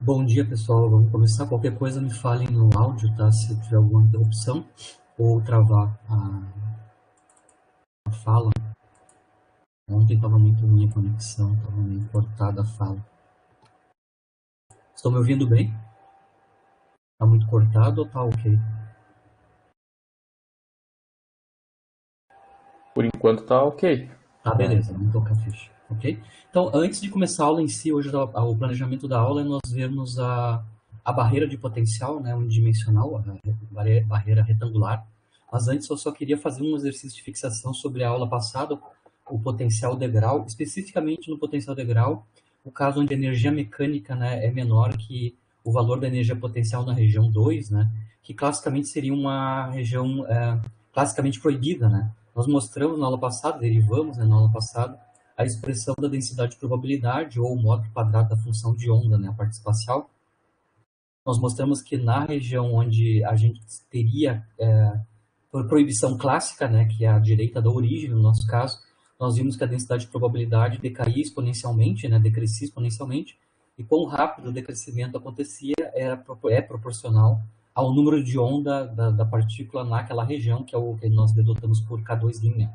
Bom dia, pessoal. Vamos começar. Qualquer coisa me falem no áudio, tá? Se tiver alguma interrupção ou travar a fala. Ontem estava muito ruim a conexão, estava meio cortada a fala. Estão me ouvindo bem? Está muito cortado ou está ok? Por enquanto tá ok. Tá, beleza. Vamos tocar a ficha, ok? Então, antes de começar a aula em si, hoje o planejamento da aula é nós vermos a barreira de potencial, né, unidimensional, a barreira retangular. Mas antes eu só queria fazer um exercício de fixação sobre a aula passada, o potencial degrau, especificamente no potencial degrau, o caso onde a energia mecânica, né, é menor que o valor da energia potencial na região 2, né, que classicamente seria uma região classicamente proibida, né? Nós mostramos na aula passada, derivamos, né, na aula passada, a expressão da densidade de probabilidade, ou o módulo quadrado da função de onda, né, a parte espacial. Nós mostramos que na região onde a gente teria por proibição clássica, né, que é a direita da origem, no nosso caso, nós vimos que a densidade de probabilidade decaía exponencialmente, né, decrescia exponencialmente, e quão rápido o decrescimento acontecia é proporcional ao número de onda da partícula naquela região, que é o que nós denotamos por K2',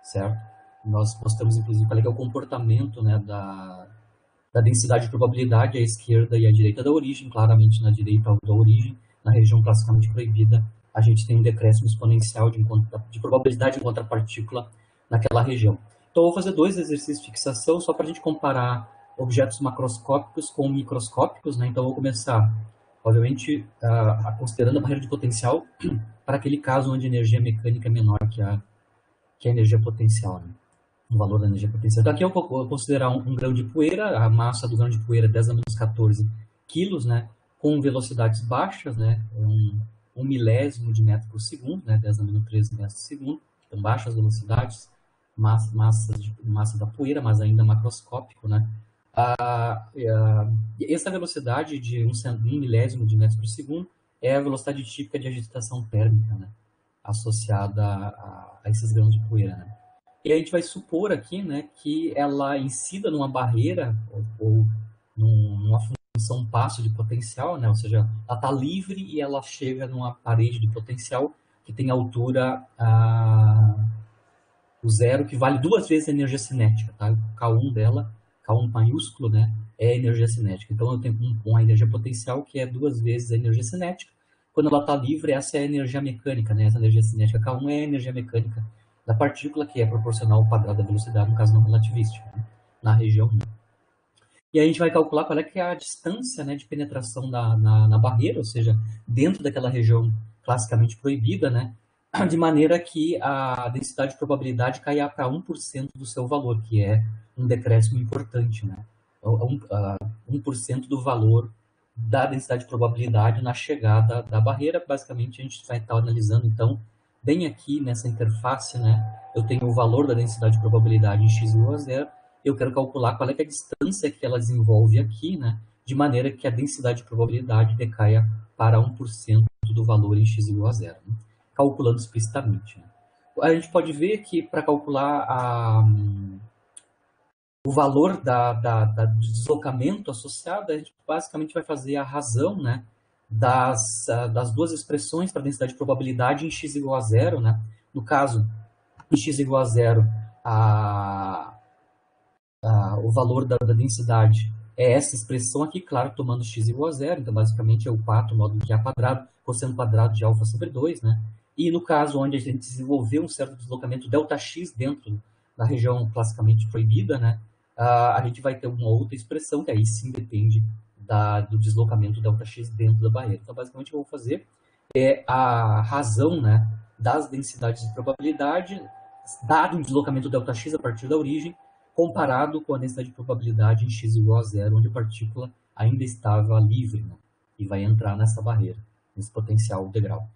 certo? Nós mostramos, inclusive, qual é o comportamento, né, da densidade de probabilidade à esquerda e à direita da origem, claramente na direita da origem, na região classicamente proibida, a gente tem um decréscimo exponencial de probabilidade de encontrar partícula naquela região. Então, eu vou fazer dois exercícios de fixação só para a gente comparar objetos macroscópicos com microscópicos, né? Então, eu vou começar, obviamente, considerando a barreira de potencial para aquele caso onde a energia mecânica é menor que a energia potencial, né? O valor da energia potencial. Então, aqui eu vou considerar um grão de poeira, a massa do grão de poeira é 10 a menos 14 quilos, né? Com velocidades baixas, né? Um milésimo de metro por segundo, né? 10 a menos 13 metros por segundo. Então, baixas velocidades, massa da poeira, mas ainda macroscópico, né? Essa velocidade de um milésimo de metro por segundo é a velocidade típica de agitação térmica, né? Associada a esses grãos de poeira, né? E a gente vai supor aqui, né, que ela incida numa barreira ou numa função passo de potencial, né, ou seja, ela está livre e ela chega numa parede de potencial que tem altura o zero, que vale duas vezes a energia cinética, tá? O K1 dela, K1 maiúsculo, né, é energia cinética. Então eu tenho uma energia potencial que é duas vezes a energia cinética. Quando ela está livre, essa é a energia mecânica, né? Essa energia cinética K1 é a energia mecânica da partícula, que é proporcional ao quadrado da velocidade, no caso não relativística, né? Na região 1. E aí a gente vai calcular qual é que é a distância, né, de penetração na barreira, ou seja, dentro daquela região classicamente proibida, né, de maneira que a densidade de probabilidade caia para 1% do seu valor, que é um decréscimo importante, né? 1% do valor da densidade de probabilidade na chegada da barreira. Basicamente, a gente vai estar analisando, então, bem aqui nessa interface, né, eu tenho o valor da densidade de probabilidade em x igual a zero, eu quero calcular qual é que é a distância que ela desenvolve aqui, né, de maneira que a densidade de probabilidade decaia para 1% do valor em x igual a zero, né, calculando explicitamente. Né. A gente pode ver que para calcular o valor do deslocamento associado, a gente basicamente vai fazer a razão, né, das duas expressões para densidade de probabilidade em x igual a zero, né? No caso, em x igual a zero, o valor da densidade é essa expressão aqui, claro, tomando x igual a zero, então basicamente é o 4 módulo de a quadrado, cosseno quadrado de alfa sobre 2, né? E no caso onde a gente desenvolveu um certo deslocamento Δx dentro da região classicamente proibida, né? A gente vai ter uma outra expressão que aí sim depende do deslocamento Δx dentro da barreira. Então basicamente o que eu vou fazer é a razão, né, das densidades de probabilidade, dado o deslocamento Δx a partir da origem, comparado com a densidade de probabilidade em x igual a zero, onde a partícula ainda estava livre, né, e vai entrar nessa barreira, nesse potencial degrau.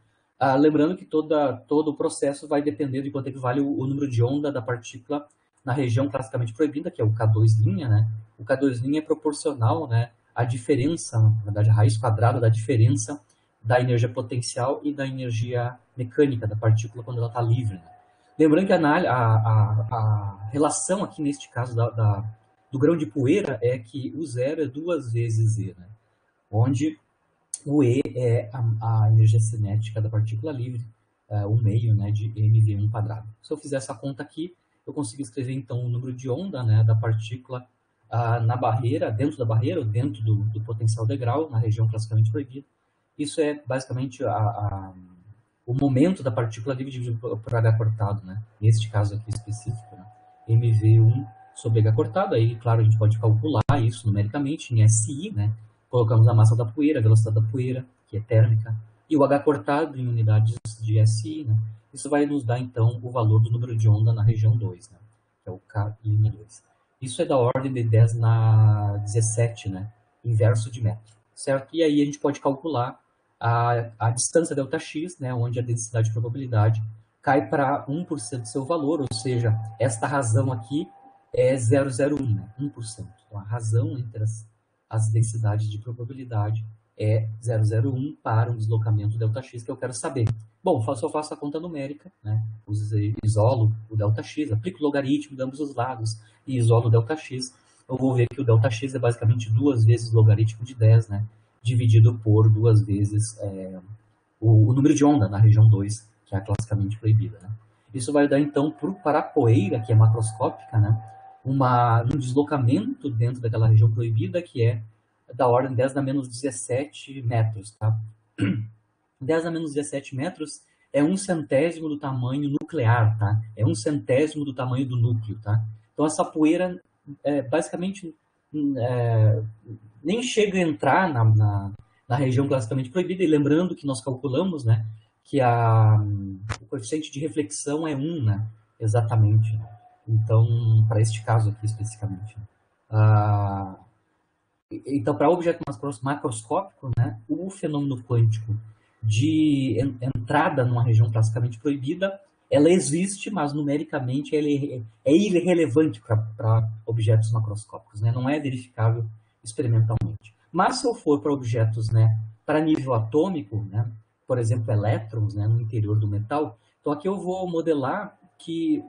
Lembrando que todo o processo vai depender de quanto é que vale o número de onda da partícula na região classicamente proibida, que é o K2', né? O K2' é proporcional, né, à diferença, na verdade, a raiz quadrada da diferença da energia potencial e da energia mecânica da partícula quando ela está livre. Né? Lembrando que a relação aqui, neste caso, do grão de poeira é que o zero é duas vezes Z. Né? onde o E é a energia cinética da partícula livre, o meio, né, de mv1 quadrado. Se eu fizer essa conta aqui, eu consigo escrever então o número de onda, né, da partícula na barreira, dentro da barreira, ou dentro do potencial degrau, na região classicamente proibida. Isso é basicamente o momento da partícula livre dividido por H cortado, né? Neste caso aqui específico, né? mv1 sobre H cortado. Aí, claro, a gente pode calcular isso numericamente em SI, né? Colocamos a massa da poeira, a velocidade da poeira, que é térmica, e o H cortado em unidades de SI, né? Isso vai nos dar, então, o valor do número de onda na região 2, né? Que é o K'2. Isso é da ordem de 10 na 17, né? Inverso de metro, certo? E aí a gente pode calcular a distância ΔX, né? Onde a densidade de probabilidade cai para 1% do seu valor, ou seja, esta razão aqui é 0,01, né? 1%. Então, a razão entre as densidades de probabilidade é 0,01 para um deslocamento ΔX que eu quero saber. Bom, só faço a conta numérica, né? Isolo o ΔX, aplico o logaritmo de ambos os lados e isolo o ΔX. Eu vou ver que o ΔX é basicamente 2 vezes o logaritmo de 10, né? Dividido por 2 vezes o número de onda na região 2, que é a classicamente proibida, né? Isso vai dar, então, para a poeira, que é macroscópica, né? Um deslocamento dentro daquela região proibida que é da ordem 10 na menos 17 metros, tá? 10 na menos 17 metros é 1/100º do tamanho nuclear, tá? É 1/100º do tamanho do núcleo, tá? Então, essa poeira, basicamente, nem chega a entrar na região classicamente proibida. E lembrando que nós calculamos, né, que o coeficiente de reflexão é 1, né? Exatamente. Então, para este caso aqui especificamente. Então, para objeto macroscópico, né, o fenômeno quântico de entrada numa região classicamente proibida, ela existe, mas numericamente ela é irrelevante para objetos macroscópicos, né? Não é verificável experimentalmente. Mas se eu for para objetos, né, para nível atômico, né, por exemplo, elétrons, né, no interior do metal, então aqui eu vou modelar que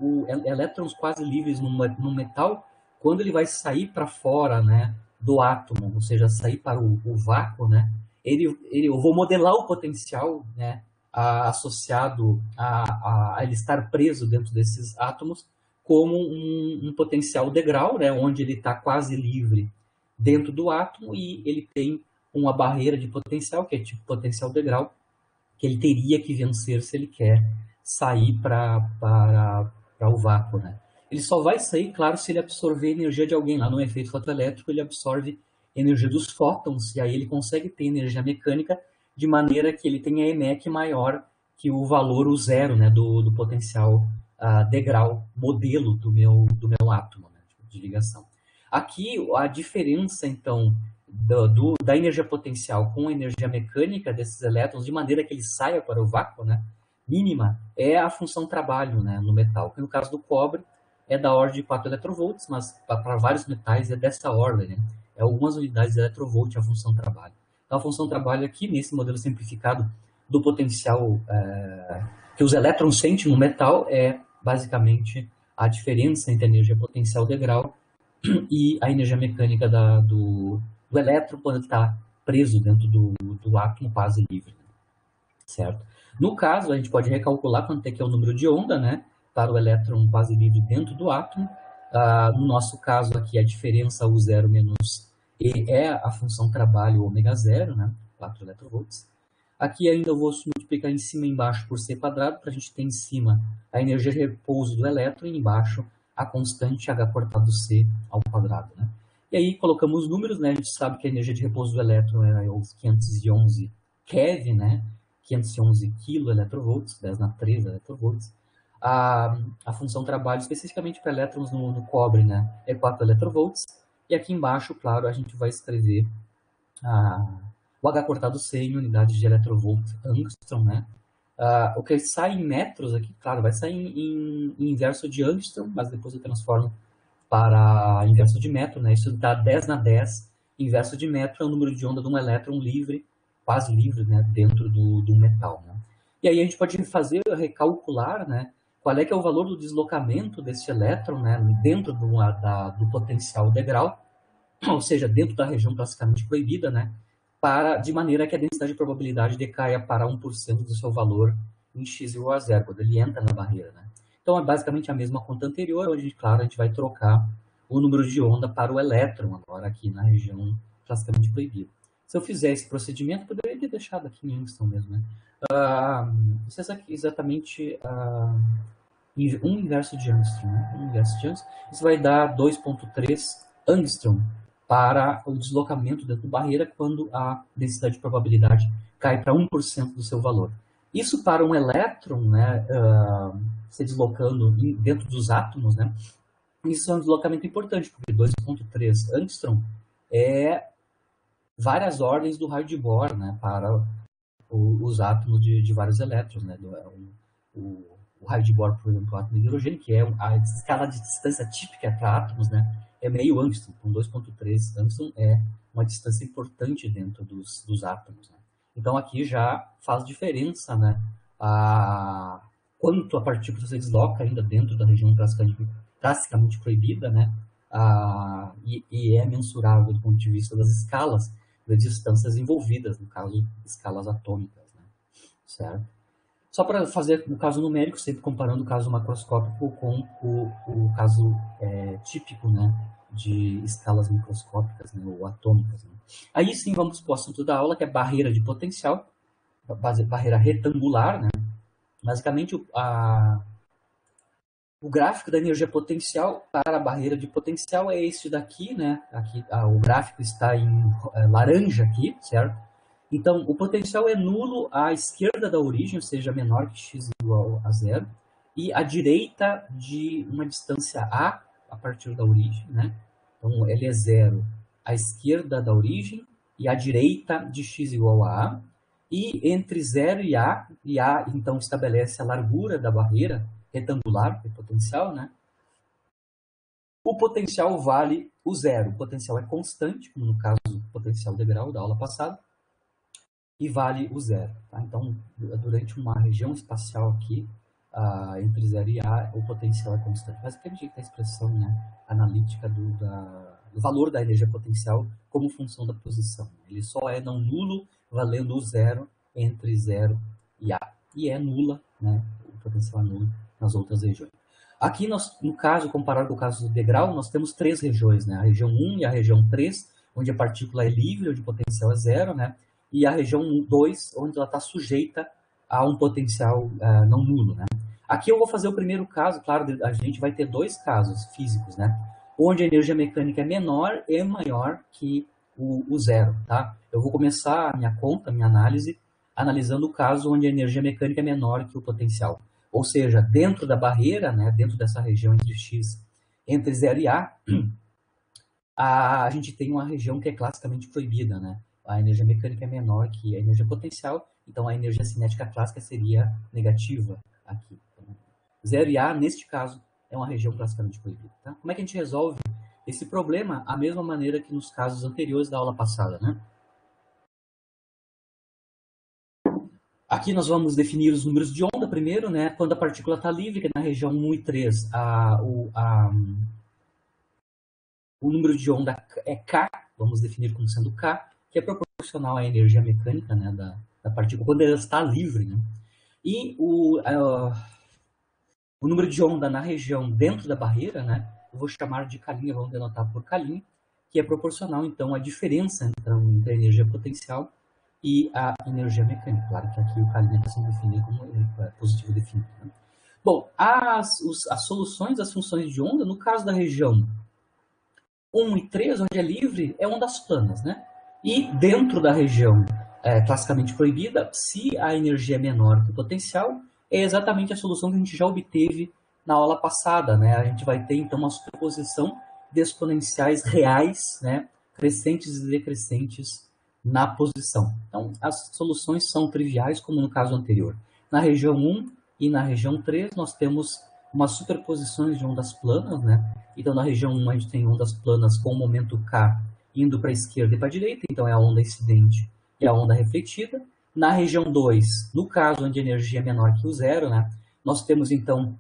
elétrons quase livres no metal, quando ele vai sair para fora, né, do átomo, ou seja, sair para o vácuo, né, eu vou modelar o potencial, né, associado a ele estar preso dentro desses átomos como um potencial degrau, né, onde ele está quase livre dentro do átomo e ele tem uma barreira de potencial, que é tipo potencial degrau, que ele teria que vencer se ele quer sair para o vácuo, né? Ele só vai sair, claro, se ele absorver energia de alguém. Lá no efeito fotoelétrico, ele absorve energia dos fótons, e aí ele consegue ter energia mecânica de maneira que ele tenha EMEC maior que o valor, o zero, né, do potencial degrau, modelo do meu átomo, né, de ligação. Aqui, a diferença, então, da energia potencial com a energia mecânica desses elétrons, de maneira que ele saia para o vácuo, né, mínima, é a função trabalho, né, no metal. Que no caso do cobre é da ordem de 4 electrovolts, mas para vários metais é dessa ordem, né? É algumas unidades de electrovolt a função trabalho. Então, a função trabalho aqui, nesse modelo simplificado do potencial que os elétrons sentem no metal, é basicamente a diferença entre a energia potencial degrau e a energia mecânica do elétron quando ele está preso dentro do átomo quase livre, certo? No caso, a gente pode recalcular quanto é que é o número de onda, né, para o elétron quase livre dentro do átomo. No nosso caso aqui, a diferença U0 menos E é a função trabalho ômega zero, né, 4 electrovolts. Aqui ainda eu vou multiplicar em cima e embaixo por C quadrado, para a gente ter em cima a energia de repouso do elétron e embaixo a constante H cortado C ao quadrado, né? E aí colocamos os números, né? A gente sabe que a energia de repouso do elétron é os 511 keV, né? 511 kV, 10 na 3 electrovolts. A função trabalho especificamente para elétrons no cobre, né? É 4 electrovolts. E aqui embaixo, claro, a gente vai escrever o H cortado C em unidades de electrovolt angstrom, né? O que sai em metros aqui, claro, vai sair em inverso de angstrom, mas depois eu transformo para inverso de metro, né? Isso dá 10 na 10. Inverso de metro é o número de onda de um elétron livre, quase livre, né? Dentro do metal, né? E aí a gente pode recalcular, né? Qual é que é o valor do deslocamento desse elétron, né? Dentro do potencial degrau, ou seja, dentro da região classicamente proibida, né? de maneira que a densidade de probabilidade decaia para 1% do seu valor em x igual a zero, quando ele entra na barreira, né? Então, é basicamente a mesma conta anterior, onde, claro, a gente vai trocar o número de onda para o elétron, agora aqui na região classicamente proibida. Se eu fizer esse procedimento, poderia ter deixado aqui em Angstrom mesmo, né? Isso é exatamente um inverso de Angstrom, né? Isso vai dar 2,3 Angstrom para o deslocamento dentro da barreira quando a densidade de probabilidade cai para 1% do seu valor. Isso para um elétron, né, se deslocando dentro dos átomos, né, isso é um deslocamento importante, porque 2,3 Angstrom é várias ordens do raio de Bohr, né, para os átomos de vários elétrons, né, o raio de Bohr, por exemplo, o átomo de hidrogênio, que é a escala de distância típica para átomos, né, é meio Angstrom, com 2,3 Angstrom é uma distância importante dentro dos átomos, né. Então aqui já faz diferença, né, quanto a partícula se desloca ainda dentro da região classicamente proibida, né, e é mensurável do ponto de vista das escalas de distâncias envolvidas, no caso, escalas atômicas, né, certo? Só para fazer o caso numérico, sempre comparando o caso macroscópico com o caso típico, né, de escalas microscópicas, né, ou atômicas, né. Aí sim vamos para o assunto da aula, que é barreira de potencial, barreira retangular, né. Basicamente, o gráfico da energia potencial para a barreira de potencial é esse daqui, né? Aqui, o gráfico está em laranja aqui, certo? Então, o potencial é nulo à esquerda da origem, ou seja, menor que x igual a zero, e à direita de uma distância a partir da origem, né? Então, ele é zero à esquerda da origem e à direita de x igual a a. E entre 0 e A então estabelece a largura da barreira retangular, que é potencial, né? O potencial vale o zero. O potencial é constante, como no caso do potencial degrau da aula passada, e vale o zero. Tá? Então, durante uma região espacial aqui, entre 0 e A, o potencial é constante. Mas aquele jeito da expressão, né, analítica do valor da energia potencial como função da posição. Ele só é não nulo valendo o zero entre 0 e A. E é nula, né, o potencial é nulo nas outras regiões. Aqui, no caso, comparado com o caso do degrau, nós temos 3 regiões, né? A região 1 e a região 3, onde a partícula é livre, onde o potencial é zero, né? E a região 2, onde ela está sujeita a um potencial não nulo, né? Aqui eu vou fazer o primeiro caso, claro, a gente vai ter 2 casos físicos, né? Onde a energia mecânica é menor e maior que o zero, tá? Eu vou começar a minha conta, a minha análise, analisando o caso onde a energia mecânica é menor que o potencial. Ou seja, dentro da barreira, né, dentro dessa região entre x, entre 0 e a gente tem uma região que é classicamente proibida, né? A energia mecânica é menor que a energia potencial, então a energia cinética clássica seria negativa aqui. Então, 0 e A, neste caso, é uma região classicamente proibida. Tá? Como é que a gente resolve esse problema? A mesma maneira que nos casos anteriores da aula passada, né? Aqui nós vamos definir os números de onda primeiro, né? Quando a partícula está livre, que é na região 1 e 3, o número de onda é K, vamos definir como sendo K, que é proporcional à energia mecânica, né, da partícula, quando ela está livre, né? E o número de onda na região dentro da barreira, né, eu vou chamar de K', vamos denotar por K', que é proporcional, então, à diferença entre a energia potencial e a energia mecânica. Claro que aqui o K' está sendo definido como positivo definido. Né? Bom, as soluções das funções de onda, no caso da região 1 e 3, onde é livre, é ondas planas, né? E dentro da região classicamente proibida, se a energia é menor que o potencial, é exatamente a solução que a gente já obteve na aula passada, né? A gente vai ter, então, uma superposição de exponenciais reais, né? Crescentes e decrescentes na posição. Então, as soluções são triviais, como no caso anterior. Na região 1 e na região 3, nós temos umas superposições de ondas planas, né? Então, na região 1, a gente tem ondas planas com o momento K indo para a esquerda e para a direita, então é a onda incidente e a onda refletida. Na região 2, no caso onde a energia é menor que o zero, né? Nós temos, então,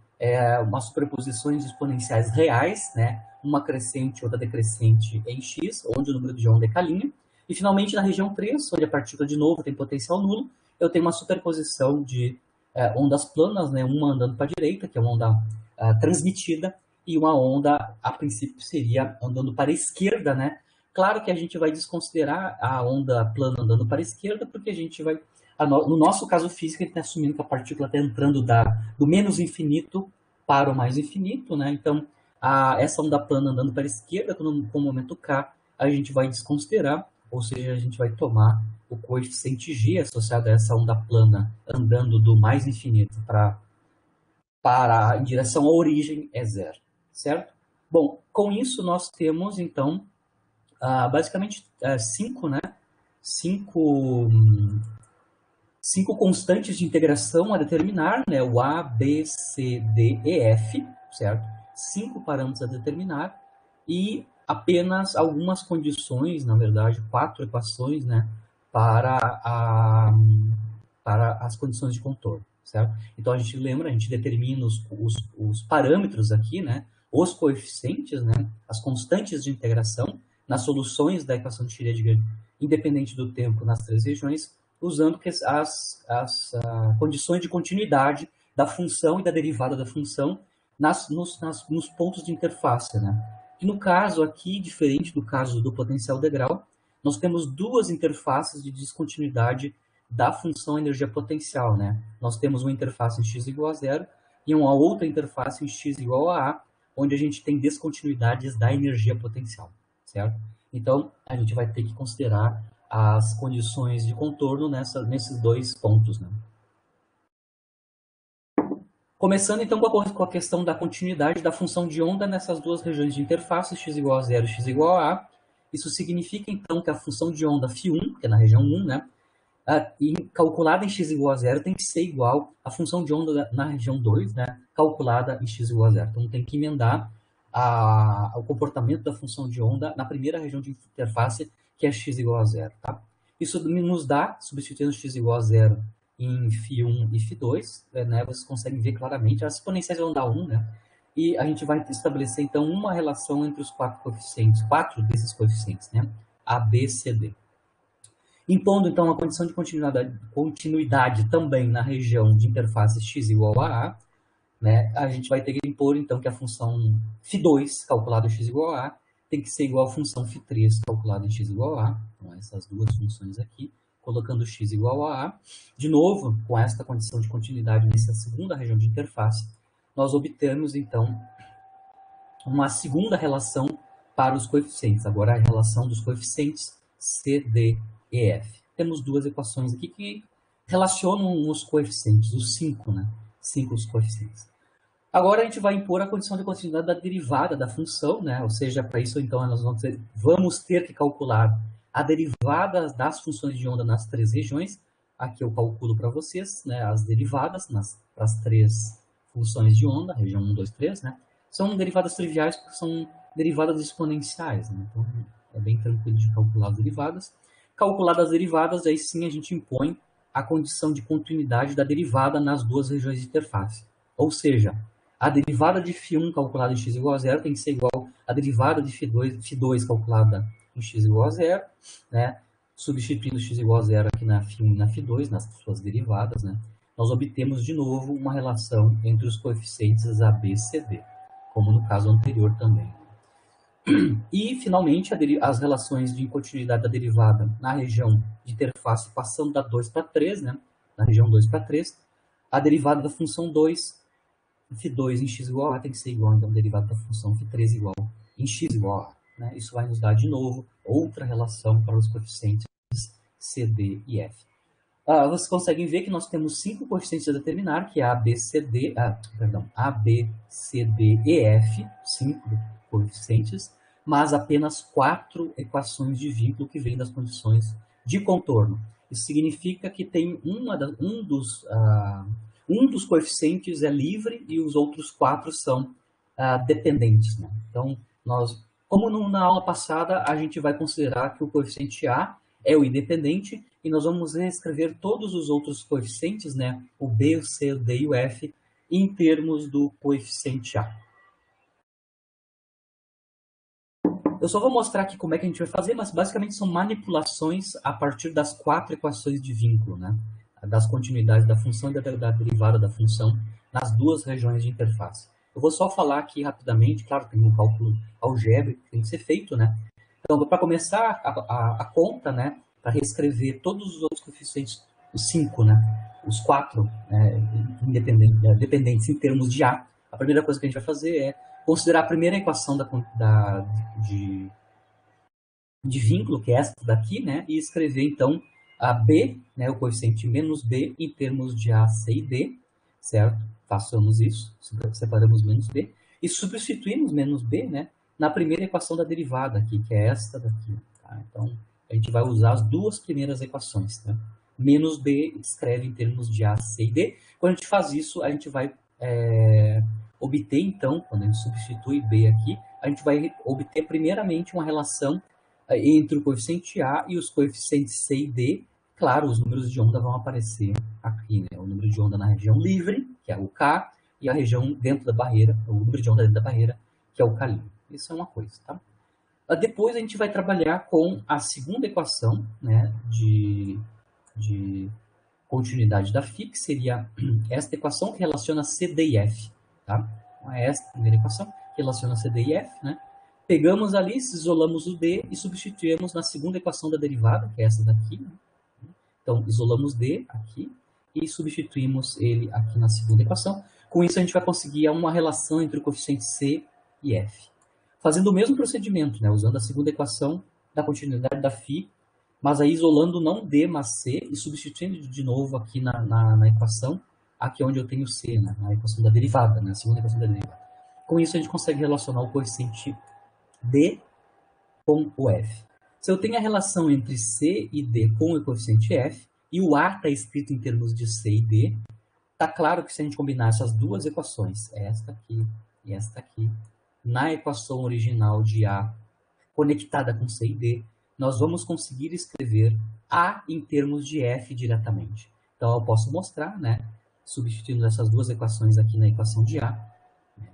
umas superposições exponenciais reais, né? Uma crescente e outra decrescente em x, onde o número de onda é K'. E, finalmente, na região 3, onde a partícula, de novo, tem potencial nulo, eu tenho uma superposição de ondas planas, né? Uma andando para a direita, que é uma onda transmitida, e uma onda, a princípio, seria andando para a esquerda, né? Claro que a gente vai desconsiderar a onda plana andando para a esquerda, porque a gente vai... No nosso caso físico, a gente está assumindo que a partícula está entrando do menos infinito para o mais infinito, né? Então, essa onda plana andando para a esquerda, com o momento K, a gente vai desconsiderar, ou seja, a gente vai tomar o coeficiente G associado a essa onda plana andando do mais infinito em direção à origem é zero, certo? Bom, com isso nós temos, então, basicamente cinco constantes de integração a determinar, né? O A, B, C, D e F, certo? 5 parâmetros a determinar e apenas algumas condições, na verdade, 4 equações, né? Para as condições de contorno, certo? Então a gente lembra, a gente determina os parâmetros aqui, né? Os coeficientes, né? As constantes de integração nas soluções da equação de Schrödinger, independente do tempo, nas 3 regiões, usando as condições de continuidade da função e da derivada da função nos pontos de interface, né? E no caso aqui, diferente do caso do potencial degrau, nós temos duas interfaces de descontinuidade da função energia potencial, né? Nós temos uma interface em x igual a zero e uma outra interface em x igual a A, onde a gente tem descontinuidades da energia potencial, certo? Então, a gente vai ter que considerar as condições de contorno nesses dois pontos, né? Começando então com a questão da continuidade da função de onda nessas duas regiões de interface, x igual a zero e x igual a A. Isso significa então que a função de onda φ1, que é na região 1, né, calculada em x igual a zero tem que ser igual à função de onda na região 2, né, calculada em x igual a zero. Então tem que emendar o comportamento da função de onda na primeira região de interface, que é x igual a zero. Tá? Isso nos dá, substituindo x igual a zero em φ1 e φ2, né, vocês conseguem ver claramente as exponenciais vão dar 1, né? E a gente vai estabelecer, então, uma relação entre os quatro desses coeficientes, né? A, B, C, D. Impondo, então, a condição de continuidade também na região de interface x igual a A, né? A gente vai ter que impor, então, que a função φ2, calculada em x igual a A, tem que ser igual à função φ3, calculada em x igual a A. Então, essas duas funções aqui, colocando x igual a A. De novo, com esta condição de continuidade nessa segunda região de interface, nós obtemos, então, uma segunda relação para os coeficientes. Agora, a relação dos coeficientes C, D e F. Temos duas equações aqui que relacionam os coeficientes, os 5, né? 5 os coeficientes. Agora, a gente vai impor a condição de continuidade da derivada da função, né? Ou seja, para isso, então, nós vamos ter que calcular a derivada das funções de onda nas 3 regiões. Aqui eu calculo para vocês, né, as derivadas para as 3 funções de onda, região 1, 2, 3, né? São derivadas triviais porque são derivadas exponenciais, né? Então é bem tranquilo de calcular as derivadas. Calculadas as derivadas, aí sim a gente impõe a condição de continuidade da derivada nas duas regiões de interface. Ou seja, a derivada de φ1 calculada em x igual a zero tem que ser igual à derivada de φ2 calculada em x igual a zero, né? Substituindo x igual a zero aqui na φ1 e na φ2, nas suas derivadas, né? Nós obtemos de novo uma relação entre os coeficientes A, B e C, D, como no caso anterior também. E, finalmente, as relações de continuidade da derivada na região de interface passando da 2 para 3, né? Na região 2 para 3, a derivada da função 2, φ2 em x igual a tem que ser igual, então, a derivada da função φ3 igual em x igual a. Né? Isso vai nos dar, de novo, outra relação para os coeficientes C, D e F. Vocês conseguem ver que nós temos 5 coeficientes a determinar, que é A, B, C, D, A, B, C, D e F, 5 coeficientes, mas apenas 4 equações de vínculo que vêm das condições de contorno. Isso significa que tem um dos coeficientes é livre e os outros 4 são dependentes. Né? Então, como na aula passada, a gente vai considerar que o coeficiente A é o independente e nós vamos reescrever todos os outros coeficientes, né? O B, o C, o D e o F, em termos do coeficiente A. Eu só vou mostrar aqui como é que a gente vai fazer, mas basicamente são manipulações a partir das 4 equações de vínculo, né? Das continuidades da função e da derivada da função nas duas regiões de interface. Eu vou só falar aqui rapidamente, claro, tem um cálculo algébrico que tem que ser feito, né? Então, para começar a conta, né? Para reescrever todos os outros coeficientes, os 5, né? Os 4 dependentes em termos de A. A primeira coisa que a gente vai fazer é considerar a primeira equação de vínculo, que é essa daqui, né? E escrever, então, a B, né, o coeficiente menos B, em termos de A, C e D, certo? Façamos isso, separamos menos B, e substituímos menos B, né, na primeira equação da derivada aqui, que é esta daqui. Tá? Então, a gente vai usar as duas primeiras equações. Tá? Menos B escreve em termos de A, C e D. Quando a gente faz isso, a gente vai obter, então, quando a gente substitui B aqui, a gente vai obter primeiramente uma relação entre o coeficiente A e os coeficientes C e D. Claro, os números de onda vão aparecer aqui, né? O número de onda na região livre, que é o K, e a região dentro da barreira, o número de onda dentro da barreira, que é o K livre. Isso é uma coisa, tá? Depois a gente vai trabalhar com a segunda equação, né, de continuidade da φ, que seria esta equação que relaciona C, D e F, tá? Então, é esta primeira equação que relaciona C, D e F, né? Pegamos ali, isolamos o D e substituímos na segunda equação da derivada, que é essa daqui, né? Então, isolamos D aqui e substituímos ele aqui na segunda equação. Com isso, a gente vai conseguir uma relação entre o coeficiente C e F. Fazendo o mesmo procedimento, né? Usando a segunda equação da continuidade da φ, mas aí isolando não D, mas C, e substituindo de novo aqui na equação, aqui onde eu tenho C, né? Na equação da derivada, na segunda equação da derivada. Com isso, a gente consegue relacionar o coeficiente D com o F. Se eu tenho a relação entre C e D com o coeficiente F, e o A está escrito em termos de C e D, está claro que se a gente combinar essas duas equações, esta aqui e esta aqui, na equação original de A conectada com C e D, nós vamos conseguir escrever A em termos de F diretamente. Então, eu posso mostrar, né, substituindo essas duas equações aqui na equação de A, né,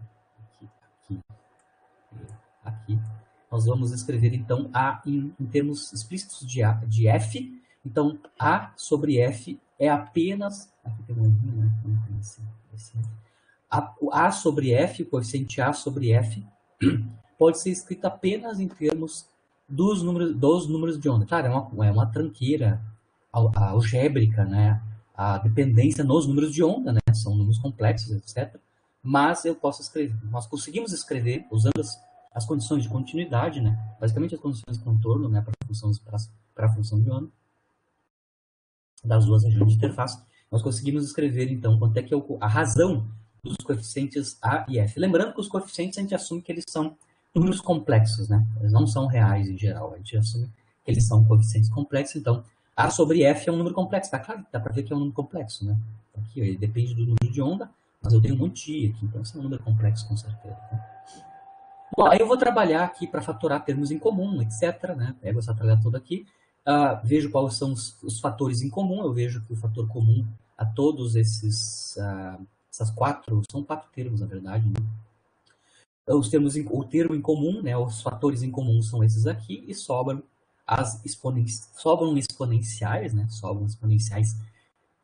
aqui, nós vamos escrever, então, A em termos explícitos de F. Então, A sobre F é apenas... Aqui tem um errinho, né? A sobre F, o coeficiente A sobre F, pode ser escrito apenas em termos dos números de onda. Claro, é uma tranqueira algébrica, né? A dependência nos números de onda, né? São números complexos, etc. Mas eu posso escrever, nós conseguimos escrever usando as condições de continuidade, né? Basicamente as condições de contorno, né? Para a função de onda das duas regiões de interface. Nós conseguimos escrever, então, quanto é que é a razão dos coeficientes A e F. Lembrando que os coeficientes a gente assume que eles são números complexos, né? Eles não são reais em geral. A gente assume que eles são coeficientes complexos. Então, A sobre F é um número complexo. Tá claro que dá para ver que é um número complexo, né? Aqui, ó, ele depende do número de onda, mas eu tenho um monte de I aqui. Então, esse é um número complexo, com certeza. Né? Bom, aí eu vou trabalhar aqui para fatorar termos em comum, etc. Né? Pego essa tabela toda aqui. Vejo quais são os fatores em comum. Eu vejo que o fator comum a todos essas são quatro termos, na verdade. Né? O termo em comum, né, os fatores em comum são esses aqui, e sobram exponenciais, né? Sobram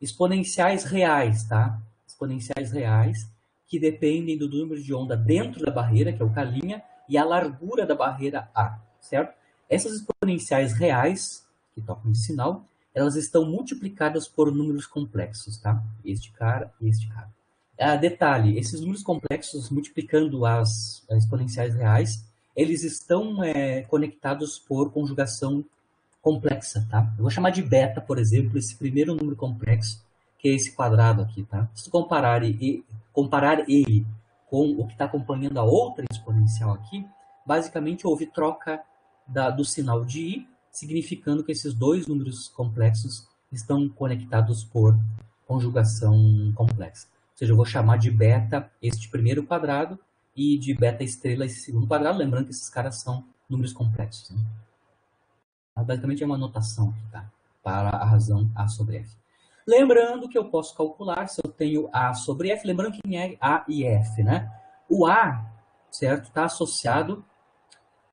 exponenciais reais, tá? Exponenciais reais, que dependem do número de onda dentro da barreira, que é o K', e a largura da barreira A, certo? Essas exponenciais reais, que tocam de sinal, elas estão multiplicadas por números complexos, tá? Este cara e este cara. Detalhe, esses números complexos, multiplicando as exponenciais reais, eles estão conectados por conjugação complexa, tá? Eu vou chamar de beta, por exemplo, esse primeiro número complexo, que é esse quadrado aqui, tá? Se tu comparar ele com o que está acompanhando a outra exponencial aqui, basicamente houve troca do sinal de i, significando que esses dois números complexos estão conectados por conjugação complexa. Ou seja, eu vou chamar de beta este primeiro quadrado e de beta estrela esse segundo quadrado, lembrando que esses caras são números complexos. Né? Basicamente é uma notação aqui, tá? Para a razão A sobre F. Lembrando que eu posso calcular se eu tenho A sobre F, lembrando que é A e F, né? O A, certo, está associado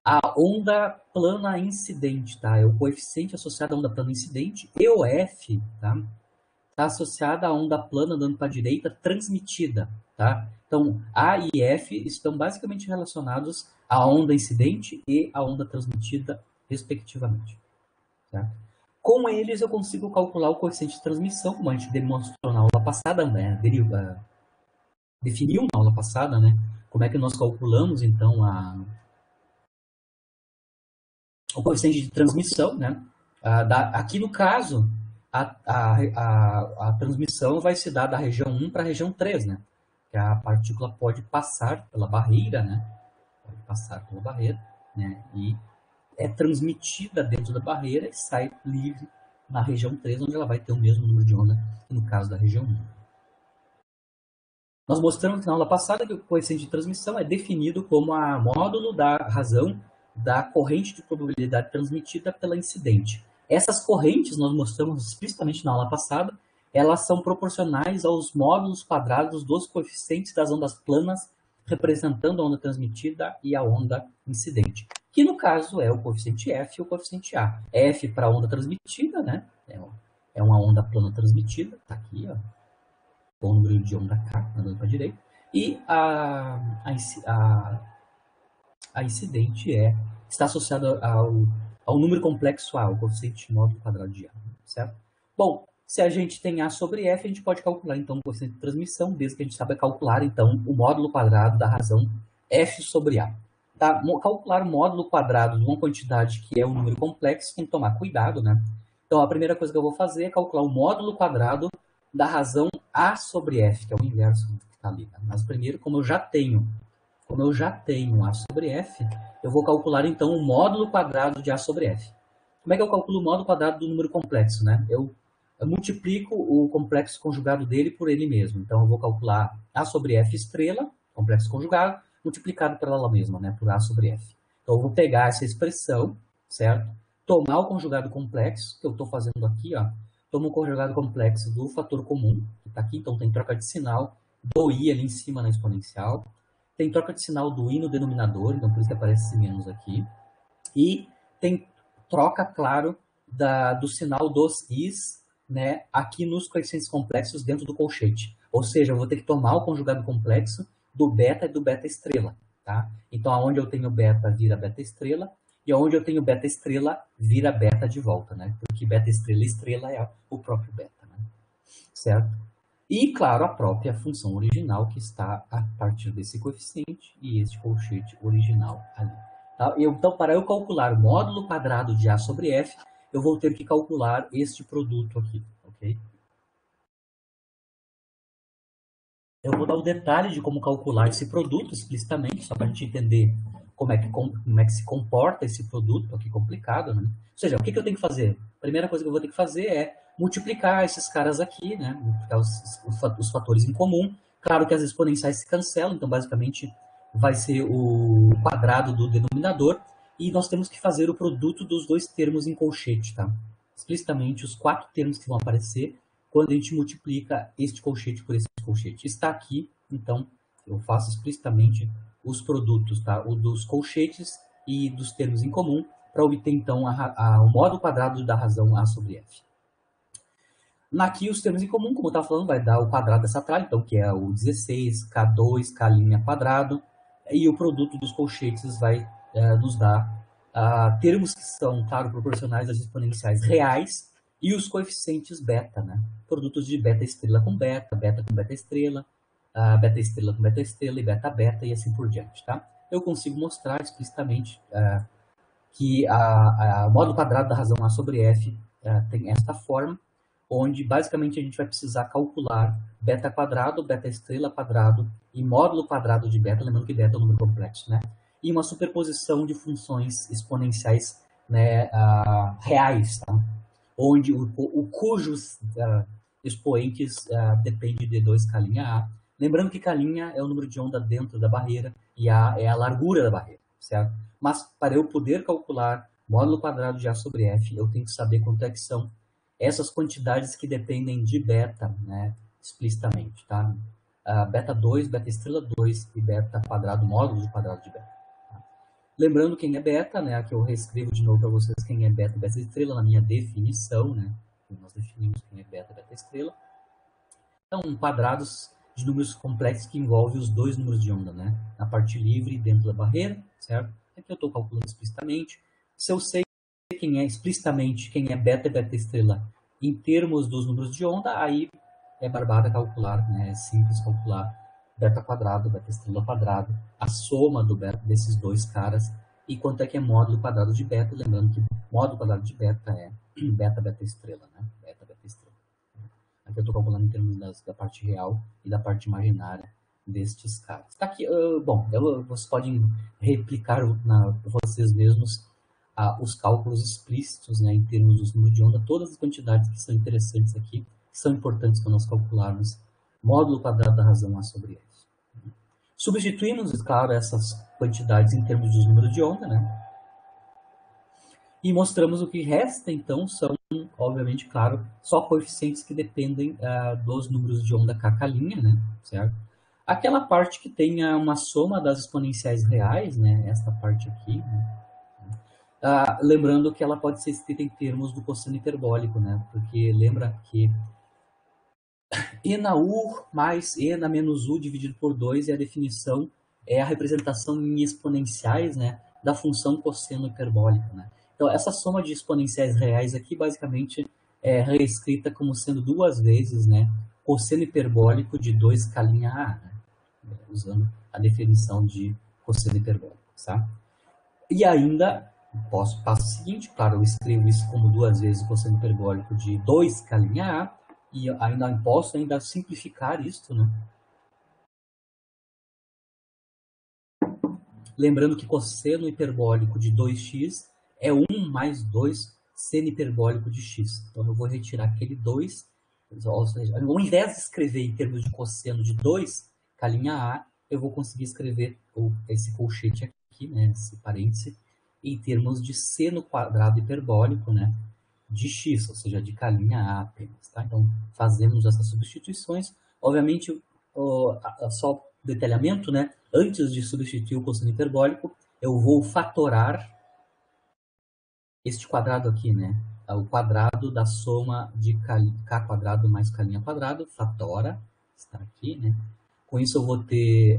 a onda plana incidente, tá? É o coeficiente associado à onda plana incidente, e o F, tá? Está associada à onda plana andando para a direita transmitida, tá? Então, A e F estão basicamente relacionados à onda incidente e à onda transmitida, respectivamente. Tá? Com eles, eu consigo calcular o coeficiente de transmissão, como a gente demonstrou na aula passada, né? Definiu na aula passada, né? Como é que nós calculamos, então, o coeficiente de transmissão, né? Aqui no caso, a transmissão vai se dar da região 1 para a região 3, né? Que a partícula pode passar pela barreira, né? Pode passar pela barreira, né? E é transmitida dentro da barreira e sai livre na região 3, onde ela vai ter o mesmo número de onda que no caso da região 1. Nós mostramos na aula passada que o coeficiente de transmissão é definido como a módulo da razão da corrente de probabilidade transmitida pela incidente. Essas correntes, nós mostramos explicitamente na aula passada, elas são proporcionais aos módulos quadrados dos coeficientes das ondas planas, representando a onda transmitida e a onda incidente. Que no caso é o coeficiente F e o coeficiente A. F para a onda transmitida, né? É uma onda plana transmitida, está aqui, ó, com o número de onda K andando para a direita. E a incidente está associada ao número complexo A, o coeficiente módulo quadrado de A, certo? Bom, se a gente tem A sobre F, a gente pode calcular, então, o coeficiente de transmissão, desde que a gente saiba calcular, então, o módulo quadrado da razão F sobre A. Tá? Calcular o módulo quadrado de uma quantidade que é um número complexo, tem que tomar cuidado, né? Então, a primeira coisa que eu vou fazer é calcular o módulo quadrado da razão A sobre F, que é o inverso que está ali. Tá? Mas primeiro, como eu já tenho A sobre F, eu vou calcular, então, o módulo quadrado de A sobre F. Como é que eu calculo o módulo quadrado do número complexo, né? Eu multiplico o complexo conjugado dele por ele mesmo. Então, eu vou calcular A sobre F estrela, complexo conjugado, multiplicado por ela mesma, né? Por A sobre F. Então, eu vou pegar essa expressão, certo? Tomar o conjugado complexo, que eu estou fazendo aqui, ó. Tomo o conjugado complexo do fator comum, que está aqui, então tem troca de sinal do i ali em cima na exponencial. Tem troca de sinal do i no denominador, então por isso que aparece esse menos aqui. E tem troca, claro, do sinal dos i's, né, aqui nos coeficientes complexos dentro do colchete. Ou seja, eu vou ter que tomar o conjugado complexo do beta e do beta estrela. Tá? Então, aonde eu tenho beta vira beta estrela, e onde eu tenho beta estrela vira beta de volta, né? Porque beta estrela é o próprio beta, né? Certo? E, claro, a própria função original que está a partir desse coeficiente e este colchete original ali. Tá? Então, para eu calcular o módulo quadrado de A sobre F, eu vou ter que calcular este produto aqui, ok? Eu vou dar o detalhe de como calcular esse produto explicitamente, só para a gente entender como é que se comporta esse produto aqui complicado, né? Ou seja, o que eu tenho que fazer? A primeira coisa que eu vou ter que fazer é multiplicar esses caras aqui, né? Multiplicar os fatores em comum. Claro que as exponenciais se cancelam, então basicamente vai ser o quadrado do denominador. E nós temos que fazer o produto dos dois termos em colchete, tá? Explicitamente os 4 termos que vão aparecer quando a gente multiplica este colchete por esse colchete. Está aqui, então, eu faço explicitamente os produtos, tá? O dos colchetes e dos termos em comum, para obter, então, o módulo quadrado da razão A sobre F. Aqui, os termos em comum, como eu estava falando, vai dar o quadrado dessa tralha, então, que é o 16, K2, K' quadrado, e o produto dos colchetes vai nos dar termos que são, claro, proporcionais às exponenciais reais, e os coeficientes beta, né? Produtos de beta estrela com beta com beta estrela com beta estrela e beta beta e assim por diante, tá? Eu consigo mostrar explicitamente que o módulo quadrado da razão A sobre F tem esta forma, onde basicamente a gente vai precisar calcular beta quadrado, beta estrela quadrado e módulo quadrado de beta, lembrando que beta é um número complexo, né? E uma superposição de funções exponenciais, né, reais, tá? Onde cujos expoentes depende de 2K'. Lembrando que K' é o número de onda dentro da barreira e A é a largura da barreira, certo? Mas para eu poder calcular módulo quadrado de A sobre F, eu tenho que saber quanto é que são essas quantidades que dependem de beta, né, explicitamente, tá? Beta 2, beta estrela 2 e beta quadrado, módulo de quadrado de beta. Tá? Lembrando quem é beta, né? Aqui eu reescrevo de novo para vocês quem é beta, beta estrela na minha definição, né? Nós definimos quem é beta, beta estrela. São quadrados de números complexos que envolvem os dois números de onda, né? Na parte livre dentro da barreira, certo? Aqui eu estou calculando explicitamente. Se eu sei quem é explicitamente quem é beta e beta estrela em termos dos números de onda, aí é barbada calcular, né? É simples calcular beta quadrado, beta estrela quadrado, a soma do beta desses dois caras e quanto é que é módulo quadrado de beta, lembrando que módulo quadrado de beta é beta, beta estrela, né? Beta, beta estrela. Aqui eu estou calculando em termos da parte real e da parte imaginária destes caras. Tá aqui, bom, vocês podem replicar vocês mesmos os cálculos explícitos, né, em termos dos números de onda, todas as quantidades que são interessantes aqui, que são importantes para nós calcularmos módulo quadrado da razão A sobre S. Substituímos, claro, essas quantidades em termos dos números de onda, né? E mostramos o que resta, então, são, obviamente, claro, só coeficientes que dependem dos números de onda k', né? Certo? Aquela parte que tem uma soma das exponenciais reais, né? Esta parte aqui, né? Lembrando que ela pode ser escrita em termos do cosseno hiperbólico, né? Porque lembra que e na U mais E na menos U dividido por 2 é a definição, é a representação em exponenciais, né, da função cosseno hiperbólica, né? Então, essa soma de exponenciais reais aqui, basicamente, é reescrita como sendo duas vezes, né, cosseno hiperbólico de 2k', né, usando a definição de cosseno hiperbólico, tá? E ainda, passo seguinte, claro, eu escrevo isso como duas vezes o cosseno hiperbólico de 2k', e ainda posso simplificar isso, né? Lembrando que cosseno hiperbólico de 2x é 1 mais 2 seno hiperbólico de x. Então eu vou retirar aquele 2, ou seja, ao invés de escrever em termos de cosseno de 2k', eu vou conseguir escrever esse colchete aqui, né, esse parêntese, em termos de seno quadrado hiperbólico, né, de x, ou seja, de k' apenas. Tá? Então, fazemos essas substituições. Obviamente, só detalhamento, né? Antes de substituir o cosseno hiperbólico, eu vou fatorar este quadrado aqui, né? O quadrado da soma de k quadrado mais k' quadrado, fatora, está aqui, né? Com isso eu vou ter...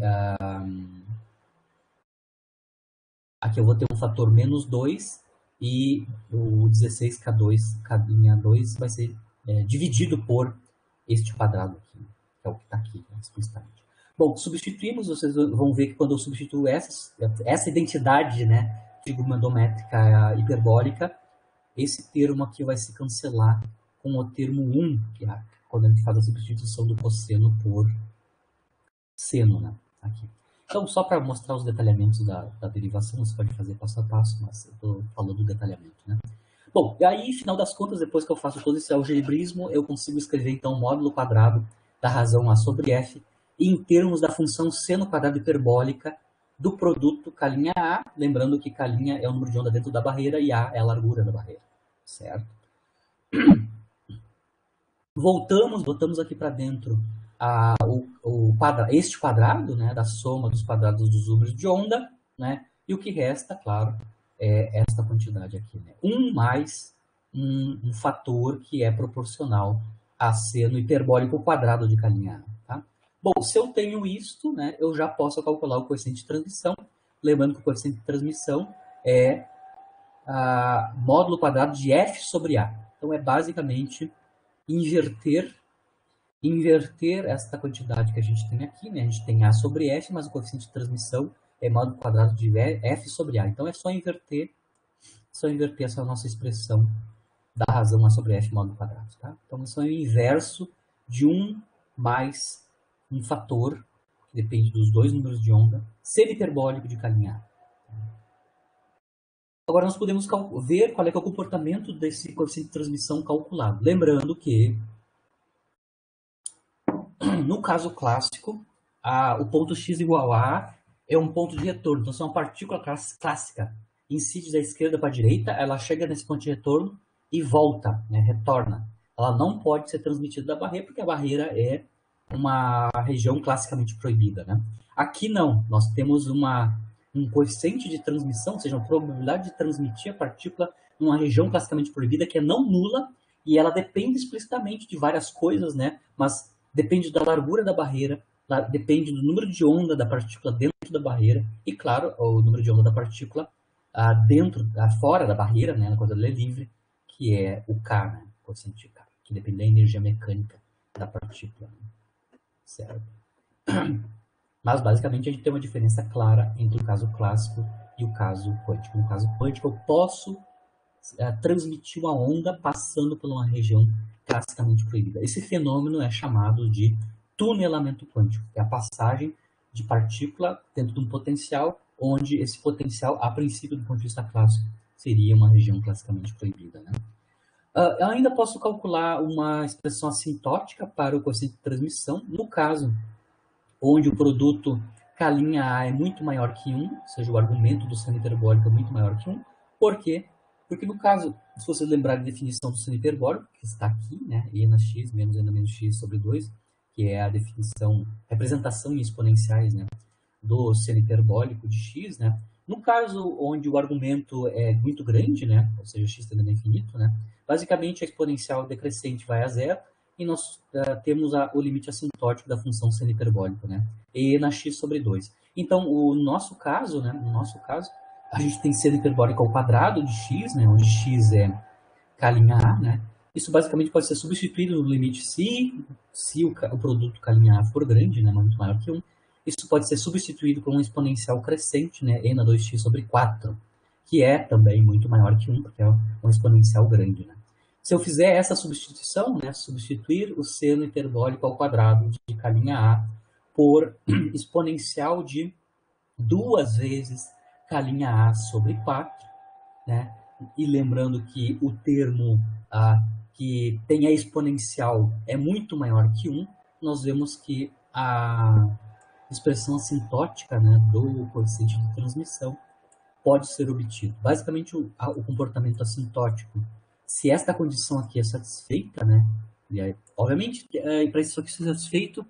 aqui eu vou ter um fator menos 2, e o 16k2, k'2 vai ser dividido por este quadrado aqui, que é o que está aqui, né, explicitamente. Bom, substituímos, vocês vão ver que quando eu substituo essa identidade, né, trigonométrica hiperbólica, esse termo aqui vai se cancelar com o termo 1, que é quando a gente faz a substituição do cosseno por seno, né, aqui. Então, só para mostrar os detalhamentos da derivação, você pode fazer passo a passo, mas eu estou falando do detalhamento, né? Bom, e aí, final das contas, depois que eu faço todo esse algebrismo, eu consigo escrever, então, o módulo quadrado da razão A sobre F em termos da função seno quadrado hiperbólica do produto k', lembrando que k' é o número de onda dentro da barreira e A é a largura da barreira, certo? Botamos aqui para dentro este quadrado, né, da soma dos quadrados dos números de onda, né, e o que resta, claro, é esta quantidade aqui, né, 1 mais um fator que é proporcional a seno hiperbólico quadrado de k'. Tá? Bom, se eu tenho isto, né, eu já posso calcular o coeficiente de transmissão, lembrando que o coeficiente de transmissão é módulo quadrado de f sobre a. Então, é basicamente inverter esta quantidade que a gente tem aqui, né? A gente tem A sobre F, mas o coeficiente de transmissão é módulo quadrado de F sobre A. Então, é só inverter essa nossa expressão da razão A sobre F módulo quadrado. Tá? Então, isso é o inverso de 1 mais um fator, que depende dos dois números de onda, seno hiperbólico de k'. Agora, nós podemos ver qual é o comportamento desse coeficiente de transmissão calculado. Lembrando que no caso clássico, o ponto x igual a é um ponto de retorno. Então, se é uma partícula clássica incide da esquerda para a direita, ela chega nesse ponto de retorno e volta, né, retorna. Ela não pode ser transmitida da barreira, porque a barreira é uma região classicamente proibida. Né? Aqui não, nós temos uma um coeficiente de transmissão, ou seja, uma probabilidade de transmitir a partícula numa região classicamente proibida que é não nula, e ela depende explicitamente de várias coisas, né? Mas depende da largura da barreira, depende do número de onda da partícula dentro da barreira, e claro, o número de onda da partícula fora da barreira, né, quando ela é livre, que é o K, né, o coeficiente K, que depende da energia mecânica da partícula. Né? Certo? Mas, basicamente, a gente tem uma diferença clara entre o caso clássico e o caso quântico. No caso quântico, eu posso transmitir uma onda passando por uma região classicamente proibida. Esse fenômeno é chamado de tunelamento quântico, que é a passagem de partícula dentro de um potencial, onde esse potencial, a princípio, do ponto de vista clássico, seria uma região classicamente proibida. Né? Eu ainda posso calcular uma expressão assintótica para o coeficiente de transmissão, no caso onde o produto K'A é muito maior que 1, ou seja, o argumento do seno hiperbólico é muito maior que 1. Por quê? Porque no caso, se vocês lembrarem da definição do seno hiperbólico, que está aqui, né, e na x menos n menos x sobre 2, que é a definição, representação em exponenciais, né, do seno hiperbólico de x, né? No caso onde o argumento é muito grande, né, ou seja, x tendendo a infinito, né, basicamente a exponencial decrescente vai a zero e nós temos o limite assintótico da função seno hiperbólico, né, e na x sobre 2. Então, no nosso caso, a gente tem seno hiperbólico ao quadrado de x, né, onde x é K'A, né? Isso basicamente pode ser substituído no limite se o produto K'A for grande, né, muito maior que 1. Isso pode ser substituído por um exponencial crescente, né, n a 2x sobre 4, que é também muito maior que 1, porque é um exponencial grande. Né? Se eu fizer essa substituição, né, substituir o seno hiperbólico ao quadrado de K'A por exponencial de 2 vezes K'A sobre 4, né? E lembrando que o termo que tem a exponencial é muito maior que 1, nós vemos que a expressão assintótica, né, do coeficiente de transmissão pode ser obtido. Basicamente, o comportamento assintótico, se esta condição aqui é satisfeita, né, e aí, obviamente, para isso aqui ser satisfeito,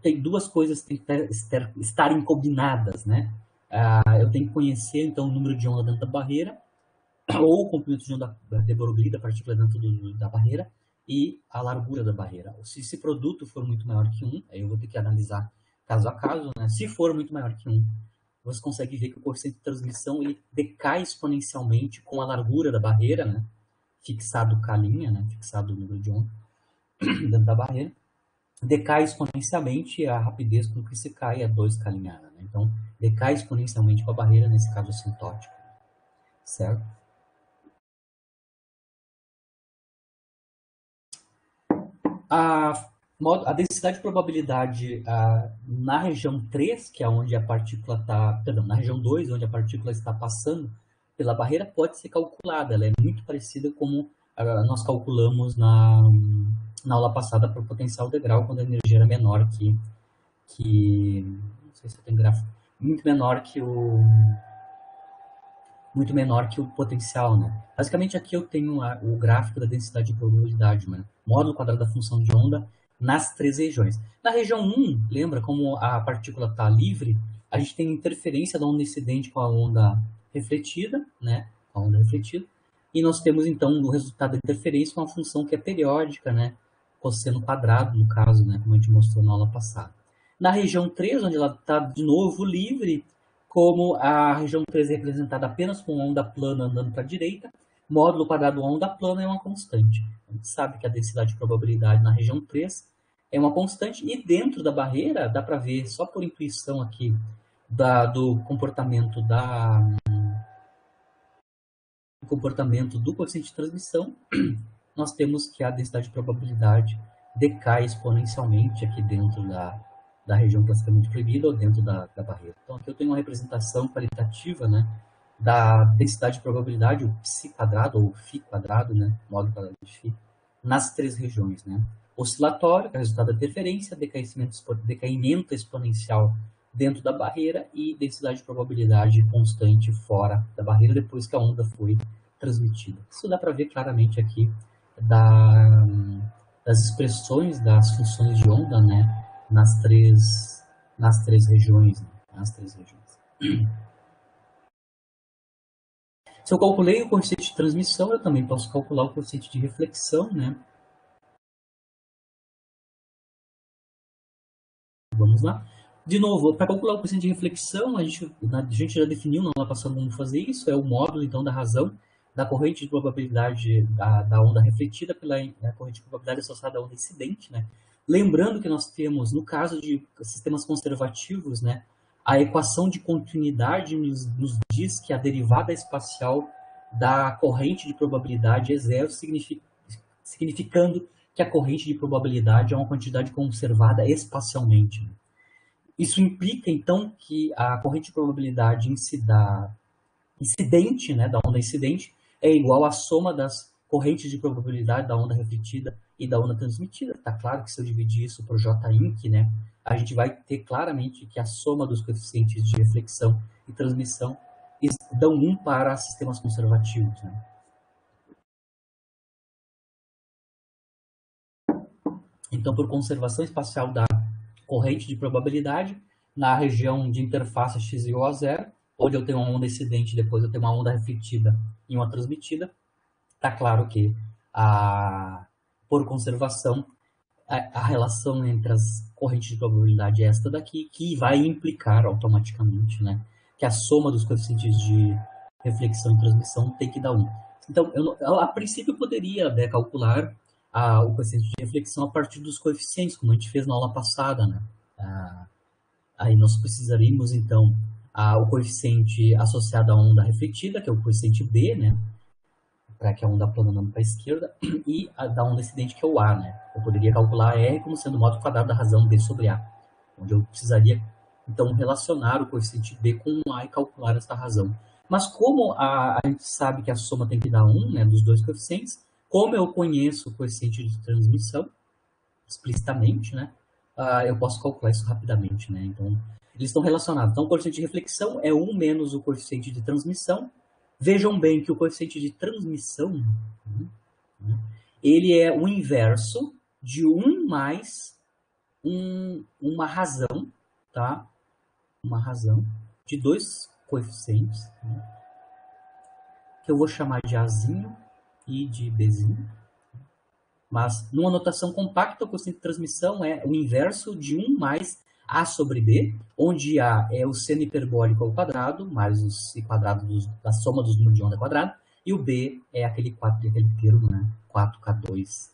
tem duas coisas que têm que estarem combinadas, né? Eu tenho que conhecer, então, o número de onda dentro da barreira, ou o comprimento de onda de Broglie da partícula dentro da barreira, e a largura da barreira. Se esse produto for muito maior que 1, aí eu vou ter que analisar caso a caso, né? Se for muito maior que 1, você consegue ver que o coeficiente de transmissão ele decai exponencialmente com a largura da barreira, né? Fixado K', né? Fixado o número de onda dentro da barreira. Decai exponencialmente e a rapidez com que se cai é 2K'. Né? Então, decai exponencialmente com a barreira, nesse caso assintótico. Certo? A densidade de probabilidade na região 3, que é onde a partícula está... Perdão, na região 2, onde a partícula está passando pela barreira, pode ser calculada. Ela é muito parecida como nós calculamos na aula passada para o potencial degrau, quando a energia era menor que não sei se tem gráfico, muito menor que o potencial, né? Basicamente aqui eu tenho o gráfico da densidade de probabilidade, né? Módulo quadrado da função de onda nas 3 regiões. Na região 1, lembra como a partícula está livre, a gente tem interferência da onda incidente com a onda refletida, né? Com a onda refletida. E nós temos então o resultado da interferência com uma função que é periódica, né? Cosseno quadrado, no caso, né? Como a gente mostrou na aula passada. Na região 3, onde ela está de novo livre, como a região 3 é representada apenas com onda plana andando para a direita, módulo quadrado onda plana é uma constante. A gente sabe que a densidade de probabilidade na região 3 é uma constante, e dentro da barreira, dá para ver, só por intuição aqui, do comportamento do coeficiente de transmissão, nós temos que a densidade de probabilidade decai exponencialmente aqui dentro da região classicamente proibida ou dentro da barreira. Então, aqui eu tenho uma representação qualitativa, né, da densidade de probabilidade, o psi quadrado, ou φ quadrado, né, módulo quadrado de φ, nas 3 regiões. Né. Oscilatório, que é o resultado da interferência, decaimento exponencial dentro da barreira e densidade de probabilidade constante fora da barreira depois que a onda foi transmitida. Isso dá para ver claramente aqui das expressões das funções de onda, né, nas três regiões. Né, nas 3 regiões. Se eu calculei o coeficiente de transmissão, eu também posso calcular o coeficiente de reflexão, né? Vamos lá. De novo, para calcular o coeficiente de reflexão, a gente já definiu na aula passada como fazer isso, é o módulo, então, da razão da corrente de probabilidade da onda refletida pela corrente de probabilidade associada à onda incidente, né? Lembrando que nós temos, no caso de sistemas conservativos, né, a equação de continuidade nos diz que a derivada espacial da corrente de probabilidade é zero, significando que a corrente de probabilidade é uma quantidade conservada espacialmente. Isso implica, então, que a corrente de probabilidade incidente, né, da onda incidente, é igual à soma das correntes de probabilidade da onda refletida e da onda transmitida. Está claro que se eu dividir isso por J-inc, né, a gente vai ter claramente que a soma dos coeficientes de reflexão e transmissão dão 1 para sistemas conservativos, né? Então, por conservação espacial da corrente de probabilidade, na região de interface x igual a zero, onde eu tenho uma onda incidente, depois eu tenho uma onda refletida e uma transmitida, está claro que, por conservação, a relação entre as correntes de probabilidade é esta daqui, que vai implicar automaticamente, né, que a soma dos coeficientes de reflexão e transmissão tem que dar 1. Então, a princípio, eu poderia, né, calcular o coeficiente de reflexão a partir dos coeficientes, como a gente fez na aula passada, né? Aí nós precisaríamos, então, o coeficiente associado à onda refletida, que é o coeficiente B, né? Para que a onda plana andando para a esquerda, e a da onda incidente, que é o A, né? Eu poderia calcular R como sendo o módulo quadrado da razão B sobre A, onde eu precisaria, então, relacionar o coeficiente B com o A e calcular esta razão. Mas como a gente sabe que a soma tem que dar 1, né, dos dois coeficientes, como eu conheço o coeficiente de transmissão, explicitamente, né, eu posso calcular isso rapidamente, né? Então, eles estão relacionados. Então, o coeficiente de reflexão é 1 menos o coeficiente de transmissão. Vejam bem que o coeficiente de transmissão, ele é o inverso de 1 mais uma razão, tá? Uma razão de dois coeficientes, né, que eu vou chamar de Azinho e de Bzinho. Mas, numa notação compacta, o coeficiente de transmissão é o inverso de 1 mais A sobre B, onde A é o seno hiperbólico ao quadrado, mais o C quadrado da soma dos números de onda quadrada, e o B é aquele termo, né? 4K2,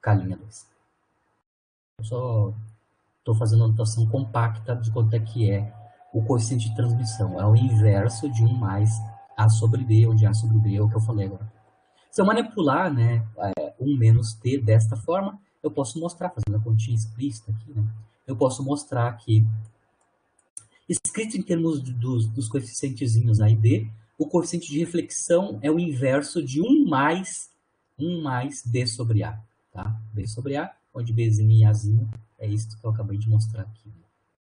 K'2. Eu só estou fazendo uma notação compacta de quanto é que é o coeficiente de transmissão. É o inverso de 1 mais A sobre B, onde A sobre B é o que eu falei agora. Se eu manipular, né, 1 menos T desta forma, eu posso mostrar, fazendo a continha explícita aqui, né, eu posso mostrar que, escrito em termos dos coeficientezinhos A e B, o coeficiente de reflexão é o inverso de 1 mais B sobre A. Tá? B sobre A, onde Bzinho e Azinho é isso que eu acabei de mostrar aqui.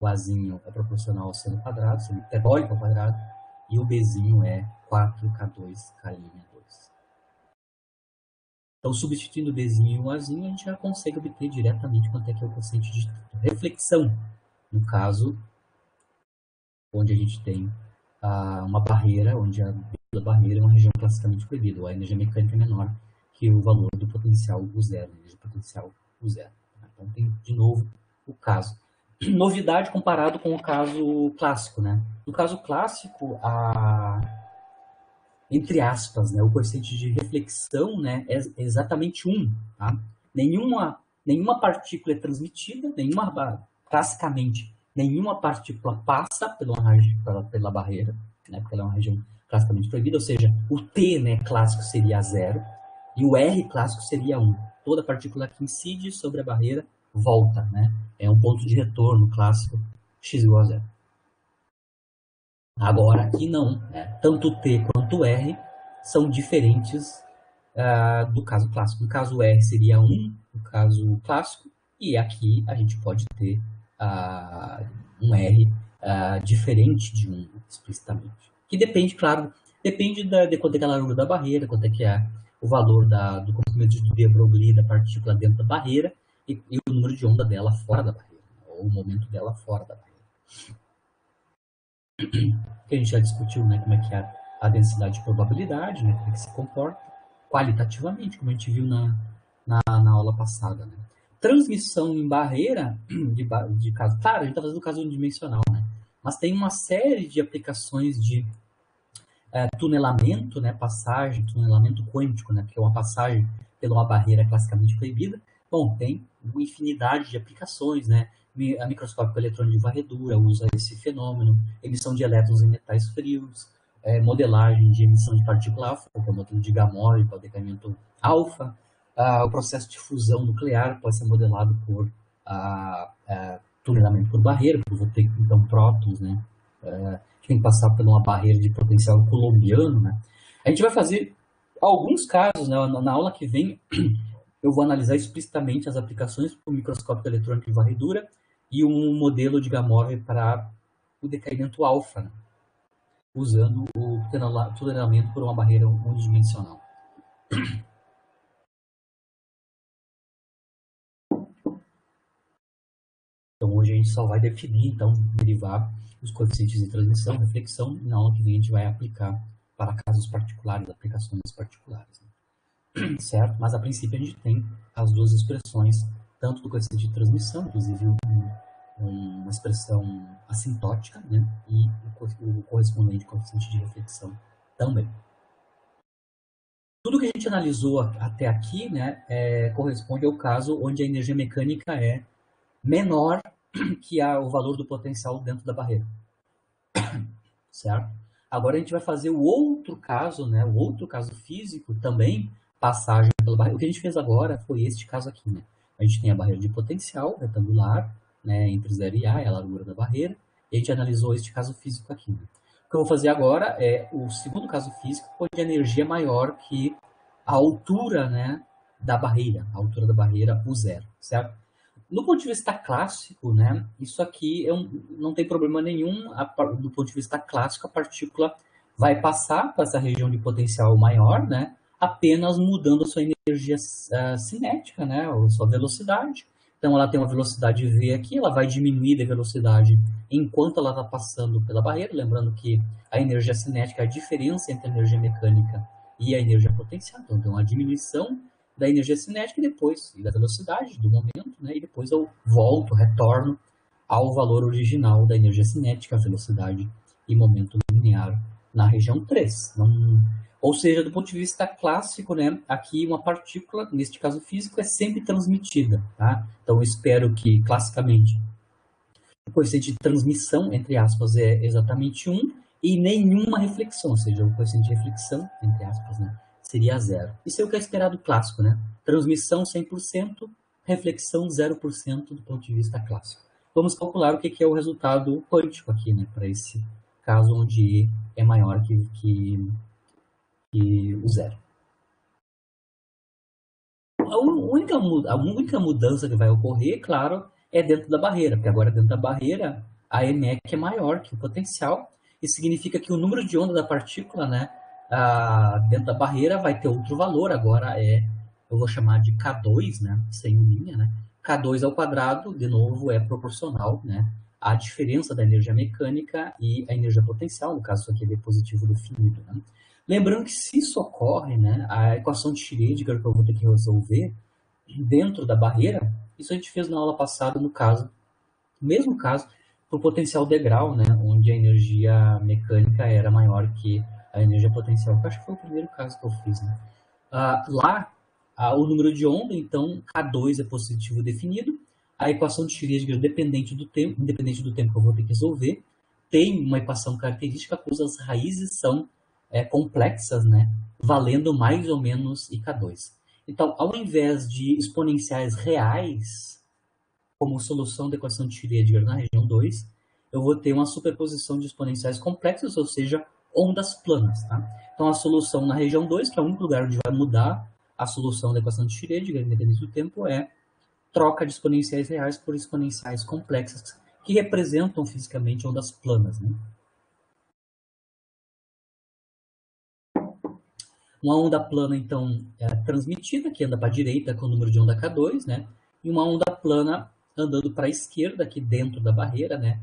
O Azinho é proporcional ao seno quadrado, seno hiperbólico ao quadrado, e o Bzinho é 4K2, K'2. Então, substituindo o Bzinho e o Azinho, a gente já consegue obter diretamente quanto é que é o coeficiente de reflexão. No caso, onde a gente tem uma barreira, onde a barreira é uma região classicamente proibida, ou a energia mecânica é menor que o valor do potencial U zero, energia potencial U zero. Então, tem, de novo, o caso. Novidade comparado com o caso clássico, né? No caso clássico, entre aspas, né, o coeficiente de reflexão, né, é exatamente 1. Tá? Nenhuma partícula é transmitida, classicamente, nenhuma partícula passa pela barreira, né, porque ela é uma região classicamente proibida, ou seja, o T, né, clássico seria 0 e o R clássico seria 1. Toda partícula que incide sobre a barreira volta, né? É um ponto de retorno clássico, x igual a 0. Agora aqui não, né? Tanto T quanto R são diferentes do caso clássico. No caso R seria 1, no caso clássico, e aqui a gente pode ter um R diferente de 1 explicitamente. Que depende, claro, depende de quanto é que é a largura da barreira, quanto é que é o valor do comprimento de de Broglie da partícula dentro da barreira e o número de onda dela fora da barreira, ou o momento dela fora da barreira. que a gente já discutiu, né, como é que é a densidade de probabilidade, né, como é que se comporta qualitativamente, como a gente viu na aula passada. Né. Transmissão em barreira de caso, claro, a gente está fazendo o caso unidimensional, né, mas tem uma série de aplicações de tunelamento, né, tunelamento quântico, né, que é uma passagem pela uma barreira classicamente proibida. Bom, tem uma infinidade de aplicações, né, a microscópio eletrônico de varredura usa esse fenômeno, emissão de elétrons em metais frios, modelagem de emissão de partícula alfa, que é o modelo de Gamora para o decaimento alfa, o processo de fusão nuclear pode ser modelado por tunelamento por barreira, porque eu vou ter, então, prótons, né, que tem que passar por uma barreira de potencial coulombiano, né. A gente vai fazer alguns casos, né, na aula que vem, eu vou analisar explicitamente as aplicações para o microscópio eletrônico de varredura e um modelo de Gamma para o decaimento alfa, né, usando o tunelamento por uma barreira unidimensional. Então, hoje a gente só vai definir, então, derivar os coeficientes de transmissão, reflexão, e na aula que vem a gente vai aplicar para casos particulares, aplicações particulares. Né? Certo? Mas, a princípio, a gente tem as duas expressões, tanto do coeficiente de transmissão, inclusive uma expressão assintótica, né? E o correspondente coeficiente de reflexão também. Tudo que a gente analisou até aqui, né, corresponde ao caso onde a energia mecânica é menor que o valor do potencial dentro da barreira. Certo? Agora a gente vai fazer o outro caso, né, o outro caso físico também, passagem pela barreira. O que a gente fez agora foi este caso aqui. Né? A gente tem a barreira de potencial retangular, né, entre 0 e A, é a largura da barreira, e a gente analisou este caso físico aqui. Né? O que eu vou fazer agora é o segundo caso físico, onde a energia é maior que a altura, né, da barreira, a altura da barreira, o zero, certo? No ponto de vista clássico, né, isso aqui não tem problema nenhum. Do ponto de vista clássico, a partícula vai passar para essa região de potencial maior, né, apenas mudando a sua energia cinética, né, a sua velocidade. Então, ela tem uma velocidade v aqui, ela vai diminuir a velocidade enquanto ela está passando pela barreira. Lembrando que a energia cinética é a diferença entre a energia mecânica e a energia potencial. Então, tem uma diminuição da energia cinética e da velocidade do momento, né? E depois eu retorno ao valor original da energia cinética, velocidade e momento linear na região 3. Ou seja, do ponto de vista clássico, né, aqui uma partícula, neste caso físico, é sempre transmitida. Tá? Então eu espero que, classicamente, o coeficiente de transmissão, entre aspas, é exatamente 1 e nenhuma reflexão, ou seja, o coeficiente de reflexão, entre aspas, né, seria 0. Isso é o que é esperado clássico, né? Transmissão 100%, reflexão 0% do ponto de vista clássico. Vamos calcular o que é o resultado quântico aqui, né? Para esse caso onde E é maior que o zero. A única mudança que vai ocorrer, claro, é dentro da barreira, porque agora dentro da barreira a EMEC é maior que o potencial, e significa que o número de onda da partícula, né, dentro da barreira vai ter outro valor, agora eu vou chamar de K2, né, sem linha, né, K2 ao quadrado, de novo, é proporcional, né, à diferença da energia mecânica e a energia potencial, no caso isso aqui é positivo definido, né. Lembrando que se isso ocorre, né, a equação de Schrödinger que eu vou ter que resolver dentro da barreira, isso a gente fez na aula passada, no mesmo caso, para o potencial degrau, né, onde a energia mecânica era maior que a energia potencial, que eu acho que foi o primeiro caso que eu fiz. Né? Lá, o número de onda, então, K2 é positivo definido, a equação de Schrödinger independente do tempo que eu vou ter que resolver, tem uma equação característica cujas raízes são complexas, né, valendo mais ou menos IK2. Então, ao invés de exponenciais reais, como solução da equação de Schrödinger na região 2, eu vou ter uma superposição de exponenciais complexos, ou seja, ondas planas. Tá? Então, a solução na região 2, que é o único lugar onde vai mudar a solução da equação de Schrödinger, independente do tempo, é troca de exponenciais reais por exponenciais complexas, que representam fisicamente ondas planas. Né? Uma onda plana, então, é transmitida, que anda para a direita com o número de onda K2, né? E uma onda plana andando para a esquerda, aqui dentro da barreira, né?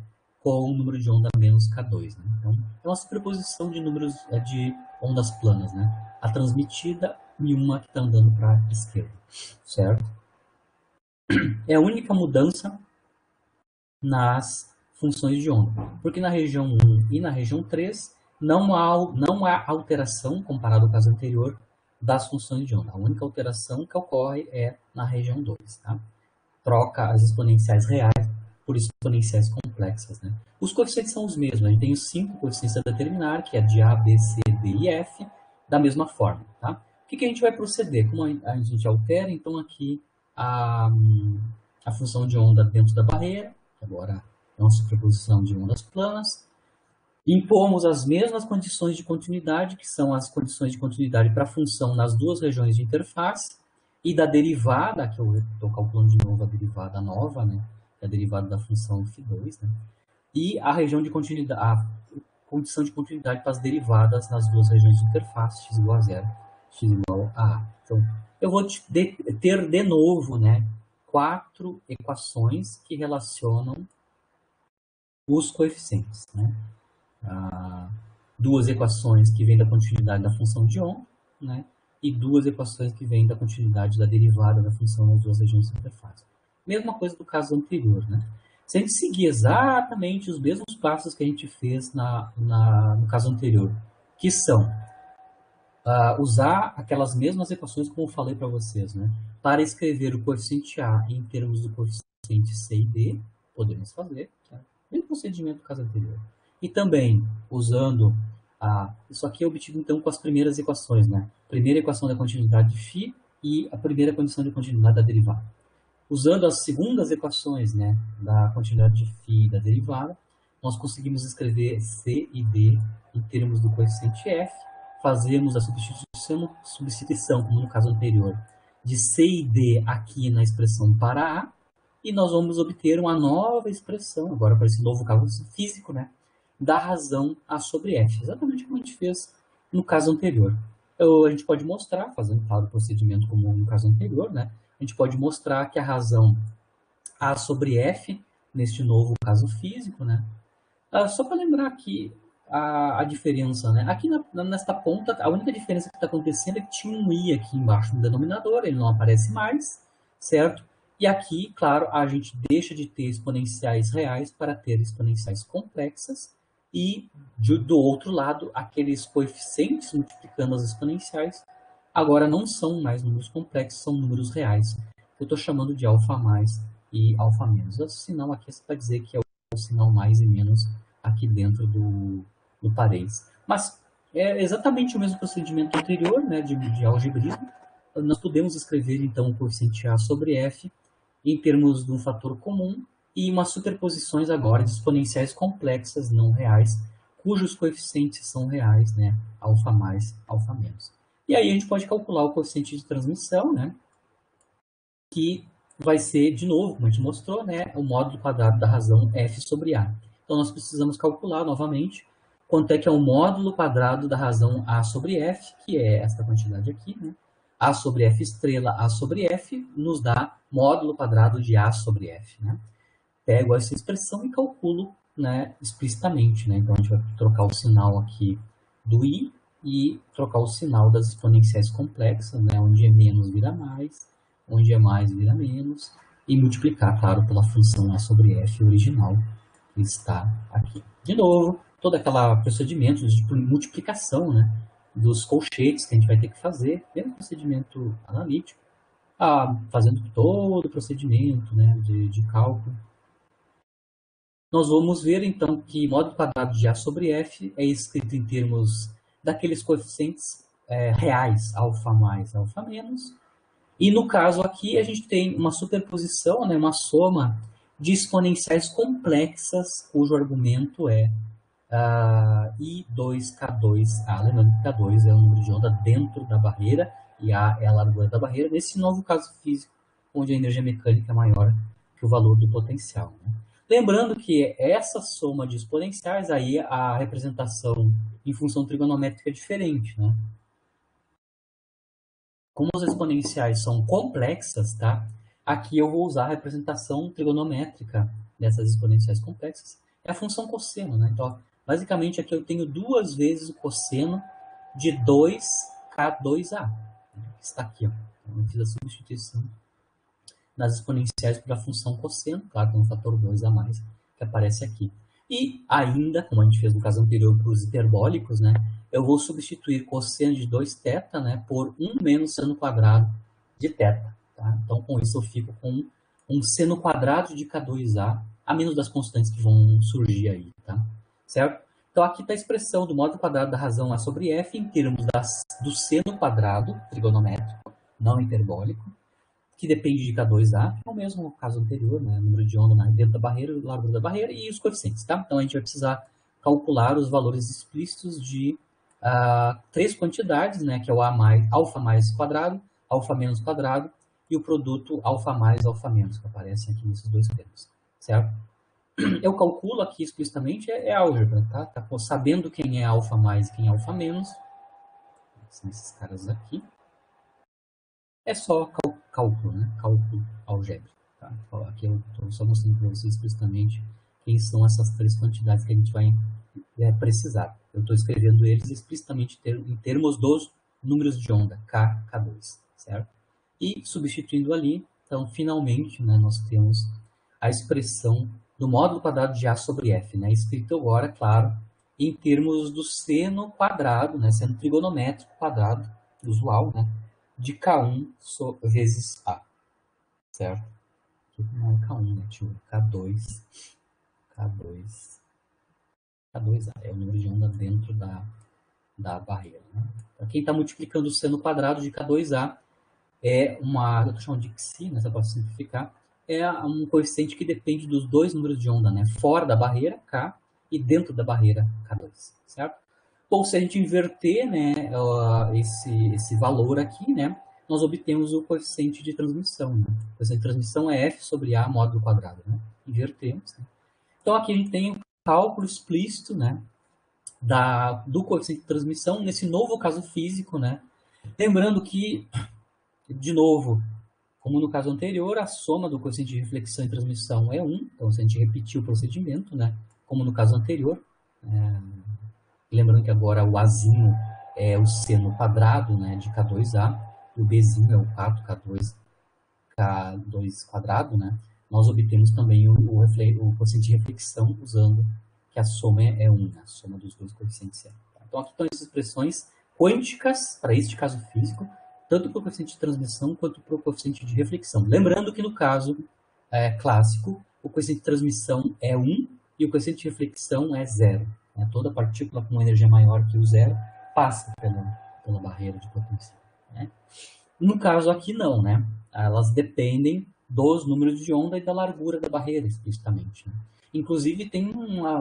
com o número de onda menos K2. Né? Então, é uma superposição de números de ondas planas, né? A transmitida e uma que está andando para a esquerda, certo? É a única mudança nas funções de onda, porque na região 1 e na região 3 não há alteração, comparado ao caso anterior, das funções de onda. A única alteração que ocorre é na região 2. Tá? Troca as exponenciais reais por exponenciais complexas. Né? Os coeficientes são os mesmos. A gente tem os 5 coeficientes a determinar, que é de A, B, C, D e F, da mesma forma. Tá? O que a gente vai proceder? Como a gente altera, então, aqui a função de onda dentro da barreira, que agora é uma superposição de ondas planas. Impomos as mesmas condições de continuidade, que são as condições de continuidade para a função nas duas regiões de interface, e da derivada, que eu estou calculando de novo a derivada nova, né? A derivada da função φ2, né? E a região de continuidade, a condição de continuidade para as derivadas nas duas regiões de interface, x igual a 0, x igual a a. Então, eu vou ter de novo, né, 4 equações que relacionam os coeficientes, né? Duas equações que vêm da continuidade da função de onda, né? E duas equações que vêm da continuidade da derivada da função nas duas regiões de interface. Mesma coisa do caso anterior, né? Se a gente seguir exatamente os mesmos passos que a gente fez no caso anterior, que são usar aquelas mesmas equações como eu falei para vocês, né? Para escrever o coeficiente A em termos do coeficiente C e D, podemos fazer, tá? Mesmo procedimento do caso anterior. E também usando isso aqui é obtido então com as primeiras equações, né? Primeira equação da continuidade de φ e a primeira condição de continuidade da derivada. Usando as segundas equações, né, da continuidade de φ e da derivada, nós conseguimos escrever C e D em termos do coeficiente F, fazemos a substituição, como no caso anterior, de C e D aqui na expressão para A, e nós vamos obter uma nova expressão, agora para esse novo caso físico, né, da razão A sobre F, exatamente como a gente fez no caso anterior. A gente pode mostrar, fazendo claro o procedimento como no caso anterior, né, a gente pode mostrar que a razão A sobre F, neste novo caso físico, né, só para lembrar aqui a diferença, né, aqui nesta ponta, a única diferença que está acontecendo é que tinha um I aqui embaixo no denominador, ele não aparece mais, certo? E aqui, claro, a gente deixa de ter exponenciais reais para ter exponenciais complexas, e do outro lado, aqueles coeficientes multiplicando as exponenciais, agora não são mais números complexos, são números reais. Eu estou chamando de alfa mais e alfa menos. Esse sinal aqui é para dizer que é o sinal mais e menos aqui dentro do parênteses. Mas é exatamente o mesmo procedimento anterior, né, de algebrismo. Nós podemos escrever, então, o coeficiente A sobre F em termos de um fator comum e umas superposições agora de exponenciais complexas não reais, cujos coeficientes são reais, né, alfa mais, alfa menos. E aí a gente pode calcular o coeficiente de transmissão, né, que vai ser, de novo, como a gente mostrou, né, o módulo quadrado da razão F sobre A. Então nós precisamos calcular novamente quanto é que é o módulo quadrado da razão A sobre F, que é esta quantidade aqui, né? A sobre F estrela A sobre F nos dá módulo quadrado de A sobre F, né? Pego essa expressão e calculo, né, explicitamente, né? Então a gente vai trocar o sinal aqui do I e trocar o sinal das exponenciais complexas, né? Onde é menos vira mais, onde é mais vira menos, e multiplicar, claro, pela função A sobre F original que está aqui. De novo, todo aquele procedimento de multiplicação, né, dos colchetes que a gente vai ter que fazer, mesmo procedimento analítico, fazendo todo o procedimento, né, de cálculo. Nós vamos ver, então, que módulo quadrado de A sobre F é escrito em termos daqueles coeficientes reais, alfa mais, alfa menos. E no caso aqui, a gente tem uma superposição, né, uma soma de exponenciais complexas, cujo argumento é I2K2A. Lembrando que K2 é o número de onda dentro da barreira e A é a largura da barreira, nesse novo caso físico, onde a energia mecânica é maior que o valor do potencial, né? Lembrando que essa soma de exponenciais, aí a representação em função trigonométrica é diferente, né? Como as exponenciais são complexas, tá? Aqui eu vou usar a representação trigonométrica dessas exponenciais complexas. é a função cosseno, né? Então, basicamente, aqui eu tenho 2 vezes o cosseno de 2K2A. Está aqui, ó. Então, eu fiz a substituição das exponenciais pela função cosseno, claro, tem um fator 2 a mais, que aparece aqui. E ainda, como a gente fez no caso anterior para os hiperbólicos, né, eu vou substituir cosseno de 2θ, né, por 1 menos seno quadrado de θ. Tá? Então, com isso, eu fico com um seno quadrado de K2A, a menos das constantes que vão surgir aí, tá? Certo? Então, aqui está a expressão do módulo quadrado da razão A sobre F em termos do seno quadrado trigonométrico, não hiperbólico, que depende de K2A, que é o mesmo caso anterior, né? Número de onda dentro da barreira, largura da barreira e os coeficientes, tá? Então, a gente vai precisar calcular os valores explícitos de 3 quantidades, né? Que é o alfa mais quadrado, alfa menos quadrado, e o produto alfa mais, alfa menos, que aparecem aqui nesses 2 termos, certo? Eu calculo aqui explicitamente, é álgebra, tá? Sabendo quem é alfa mais e quem é alfa menos, são esses caras aqui, é só cálculo, né? Cálculo algébrico, tá? Aqui eu estou só mostrando para vocês explicitamente quem são essas 3 quantidades que a gente vai precisar. Eu estou escrevendo eles explicitamente em termos dos números de onda, K, K2, certo? E substituindo ali, então, finalmente, né, nós temos a expressão do módulo quadrado de A sobre F, né, escrito agora, claro, em termos do seno quadrado, né, seno trigonométrico quadrado, usual, né, de K1 vezes A, certo? Aqui não é K1, né, tio? K2, K2A, é o número de onda dentro da barreira, né? Para quem está multiplicando o seno quadrado de K2A, é uma, eu estou chamando de Xi, né, só para simplificar, é um coeficiente que depende dos 2 números de onda, né, fora da barreira, K, e dentro da barreira, K2, certo? Ou se a gente inverter, né, esse valor aqui, né, nós obtemos o coeficiente de transmissão. Né? O coeficiente de transmissão é F sobre A módulo quadrado, né? Invertemos. Né? Então, aqui a gente tem um cálculo explícito, né, do coeficiente de transmissão nesse novo caso físico, né? Lembrando que, de novo, como no caso anterior, a soma do coeficiente de reflexão e transmissão é 1. Então, se a gente repetir o procedimento, né, como no caso anterior, lembrando que agora o Azinho é o seno quadrado, né, de K2A, e o Bzinho é o 4K2 quadrado, né, nós obtemos também o coeficiente de reflexão usando que a soma é 1, a soma dos 2 coeficientes é 1. Então, aqui estão as expressões quânticas para este caso físico, tanto para o coeficiente de transmissão quanto para o coeficiente de reflexão. Lembrando que no caso clássico, o coeficiente de transmissão é 1 e o coeficiente de reflexão é 0. Né? Toda partícula com uma energia maior que o 0 passa pela barreira de potencial. Né? No caso aqui não, né? Elas dependem dos números de onda e da largura da barreira, explicitamente. Né? Inclusive tem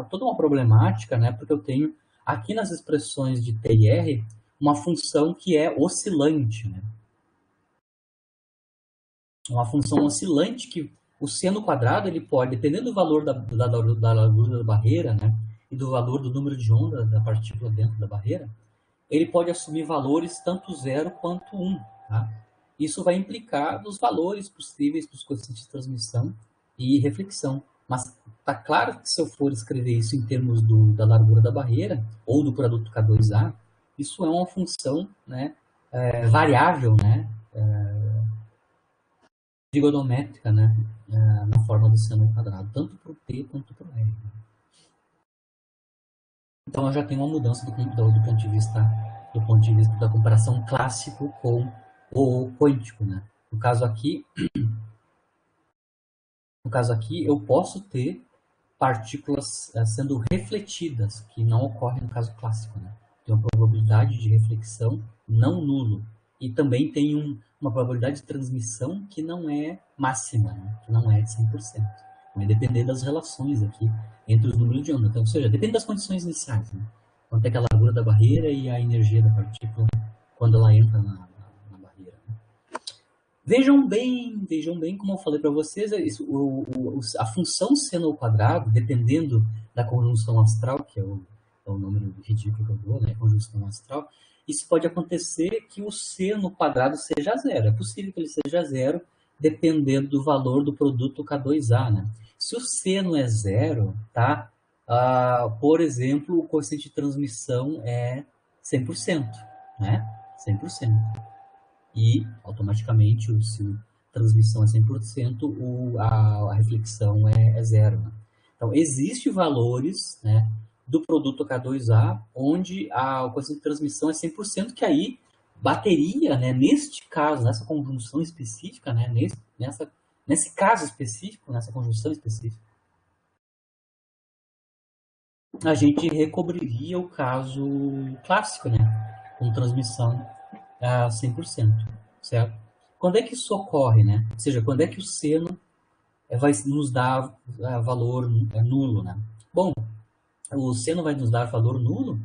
toda uma problemática, né? Porque eu tenho aqui nas expressões de T e R uma função que é oscilante, né? Uma função oscilante que o seno quadrado ele pode, dependendo do valor da largura da barreira, né, e do valor do número de onda da partícula dentro da barreira, ele pode assumir valores tanto 0 quanto 1. Tá? Isso vai implicar nos valores possíveis para os coeficientes de transmissão e reflexão. Mas está claro que se eu for escrever isso em termos da largura da barreira ou do produto K2A, isso é uma função, né, variável, né, trigonométrica, né, na forma do seno quadrado, tanto para o T quanto para o R. Então eu já tenho uma mudança do ponto de vista da comparação clássico com o quântico, né? No caso aqui, eu posso ter partículas sendo refletidas, que não ocorre no caso clássico, né? Tem uma probabilidade de reflexão não nulo. E também tem uma probabilidade de transmissão que não é máxima, né? Que não é de 100%. Vai depender das relações aqui entre os números de onda. Então, ou seja, depende das condições iniciais. Né? Quanto é que a largura da barreira e a energia da partícula quando ela entra na barreira. Né? Vejam bem, como eu falei para vocês, a função seno ao quadrado, dependendo da conjunção astral, que é o número ridículo que eu dou, né? Conjunção astral, isso pode acontecer que o seno quadrado seja zero. É possível que ele seja zero, dependendo do valor do produto K2A. Né? Se o seno é zero, tá? Por exemplo, o coeficiente de transmissão é 100%, né? 100%. E, automaticamente, se a transmissão é 100%, a reflexão é zero. Né? Então, existem valores, né, do produto K2A onde o coeficiente de transmissão é 100%, que aí bateria, né, neste caso, nessa conjunção específica, né, nesse caso específico, nessa conjunção específica, a gente recobriria o caso clássico, né, com transmissão a 100%, certo? Quando é que isso ocorre, né? Ou seja, quando é que o seno vai nos dar valor nulo, né? Bom, o seno vai nos dar valor nulo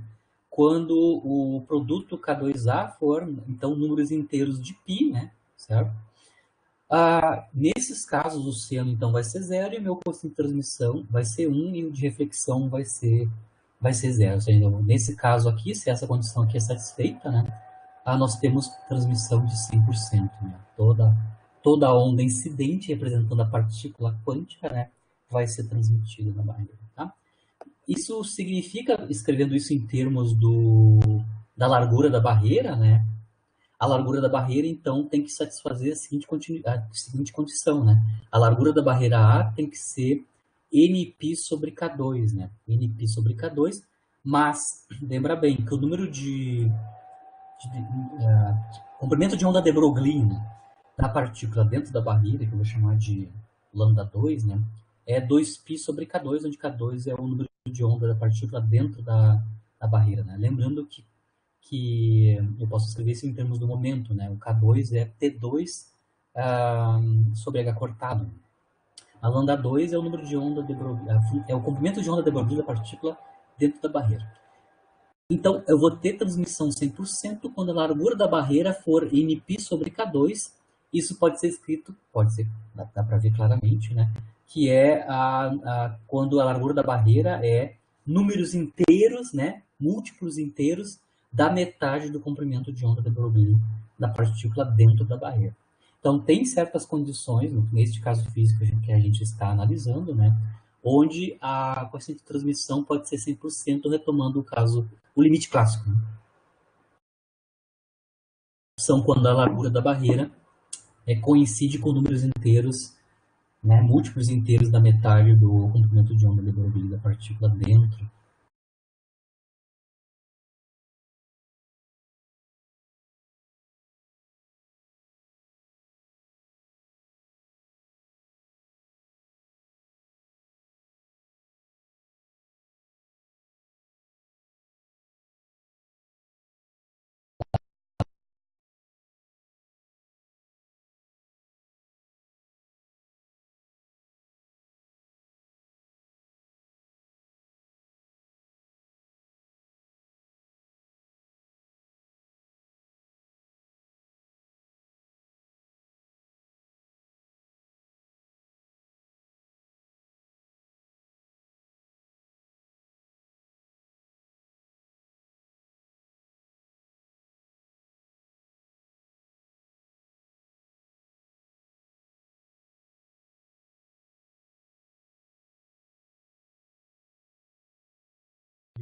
quando o produto K2A for, então, números inteiros de π, né? Certo? Nesses casos, o seno, então, vai ser zero e o meu coeficiente de transmissão vai ser 1 e o de reflexão vai ser zero. Ou seja, nesse caso aqui, se essa condição aqui é satisfeita, né? Nós temos transmissão de 100%. Né? Toda onda incidente representando a partícula quântica, né, vai ser transmitida na barreira. Tá? Isso significa, escrevendo isso em termos da largura da barreira, né, a largura da barreira, então, tem que satisfazer a seguinte condição. Né? A largura da barreira A tem que ser nπ sobre K2. Né? nπ sobre K2, mas lembra bem que o número de comprimento de onda de Broglie, né, da partícula dentro da barreira, que eu vou chamar de lambda 2, né, é 2π sobre K2, onde K2 é o número de onda da partícula dentro da barreira. Né. Lembrando que eu posso escrever isso em termos do momento. Né, o K2 é T2 sobre H cortado. A lambda 2 é o número de onda de Broglie, é o comprimento de onda de Broglie da partícula dentro da barreira. Então, eu vou ter transmissão 100% quando a largura da barreira for nπ sobre K2. Isso pode ser escrito, dá para ver claramente, né? Que é quando a largura da barreira é números inteiros, né? Múltiplos inteiros da metade do comprimento de onda de Broglie da partícula dentro da barreira. Então, tem certas condições, neste caso físico que a gente está analisando, né? Onde a coeficiente de transmissão pode ser 100%, retomando o limite clássico. Né? São quando a largura da barreira coincide com números inteiros, né, múltiplos inteiros da metade do comprimento de onda de Broglie da partícula dentro.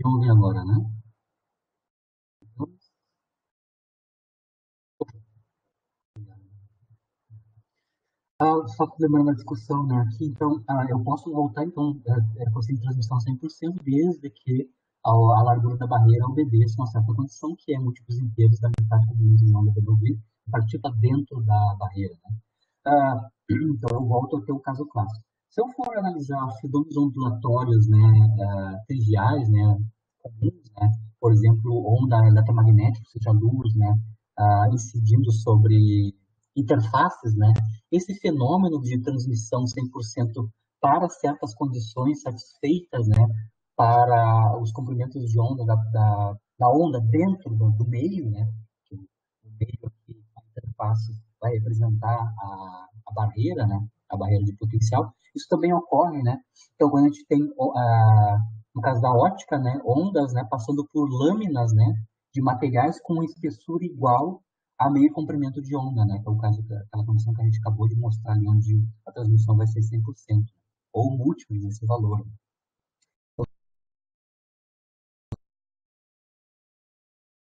E ouvir agora, né? Só lembrando a discussão, né, aqui, então, eu posso voltar, então, conseguir transmissão 100%, desde que a largura da barreira obedeça uma certa condição, que é múltiplos inteiros da metade do número de onda de Broglie, partícula dentro da barreira. Né? Então, eu volto ao teu caso clássico. Se eu for analisar fenômenos ondulatórios, né, triviais, né, comuns, né, por exemplo, onda eletromagnética, ou seja, luz, né, incidindo sobre interfaces, né, esse fenômeno de transmissão 100% para certas condições satisfeitas, né, para os comprimentos de onda da onda dentro do meio, né, que o meio aqui, a interface vai representar a barreira, né, a barreira de potencial. Isso também ocorre, né? Então, quando a gente tem, no caso da ótica, né, ondas, né, passando por lâminas, né, de materiais com uma espessura igual a meio comprimento de onda, né, que é o caso daquela condição que a gente acabou de mostrar ali, onde a transmissão vai ser 100%, ou múltiplos desse valor.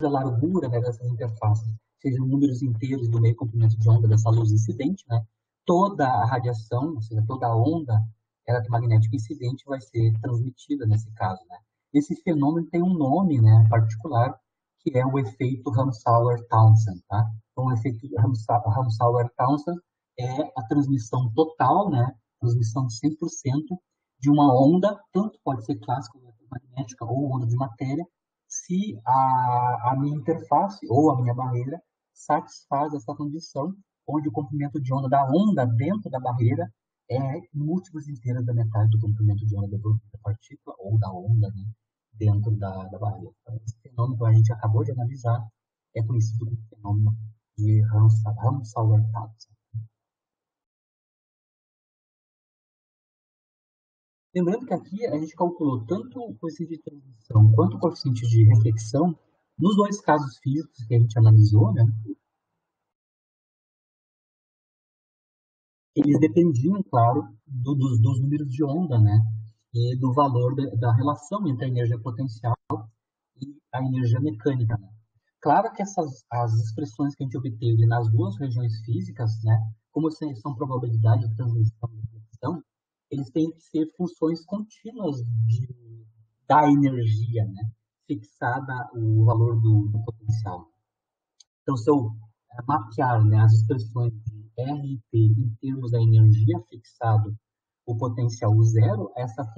a largura, né, dessas interfaces sejam números inteiros do meio comprimento de onda dessa luz incidente, né, toda a radiação, ou seja, toda a onda eletromagnética incidente vai ser transmitida nesse caso, né. Esse fenômeno tem um nome, né, particular, que é o efeito Ramsauer-Townsend, tá? Então, o efeito Ramsauer-Townsend é a transmissão total, né, transmissão de 100% de uma onda, tanto pode ser clássica eletromagnética ou onda de matéria, se a minha interface ou a minha barreira satisfaz essa condição, onde o comprimento de onda da onda dentro da barreira é múltiplos inteiros da metade do comprimento de onda da partícula ou da onda, né, dentro da barreira. Então, esse fenômeno que a gente acabou de analisar é conhecido como fenômeno de Ramsauer-Townsend. Lembrando que aqui a gente calculou tanto o coeficiente de transmissão quanto o coeficiente de reflexão nos dois casos físicos que a gente analisou, né? Eles dependiam, claro, dos números de onda, né? E do valor da relação entre a energia potencial e a energia mecânica, né? Claro que as expressões que a gente obteve nas duas regiões físicas, né, como são probabilidade de transmissão e reflexão, eles têm que ser funções contínuas da energia, né, fixada o valor do potencial. Então, se eu mapear, né, as expressões de R e T em termos da energia fixado o potencial zero, essas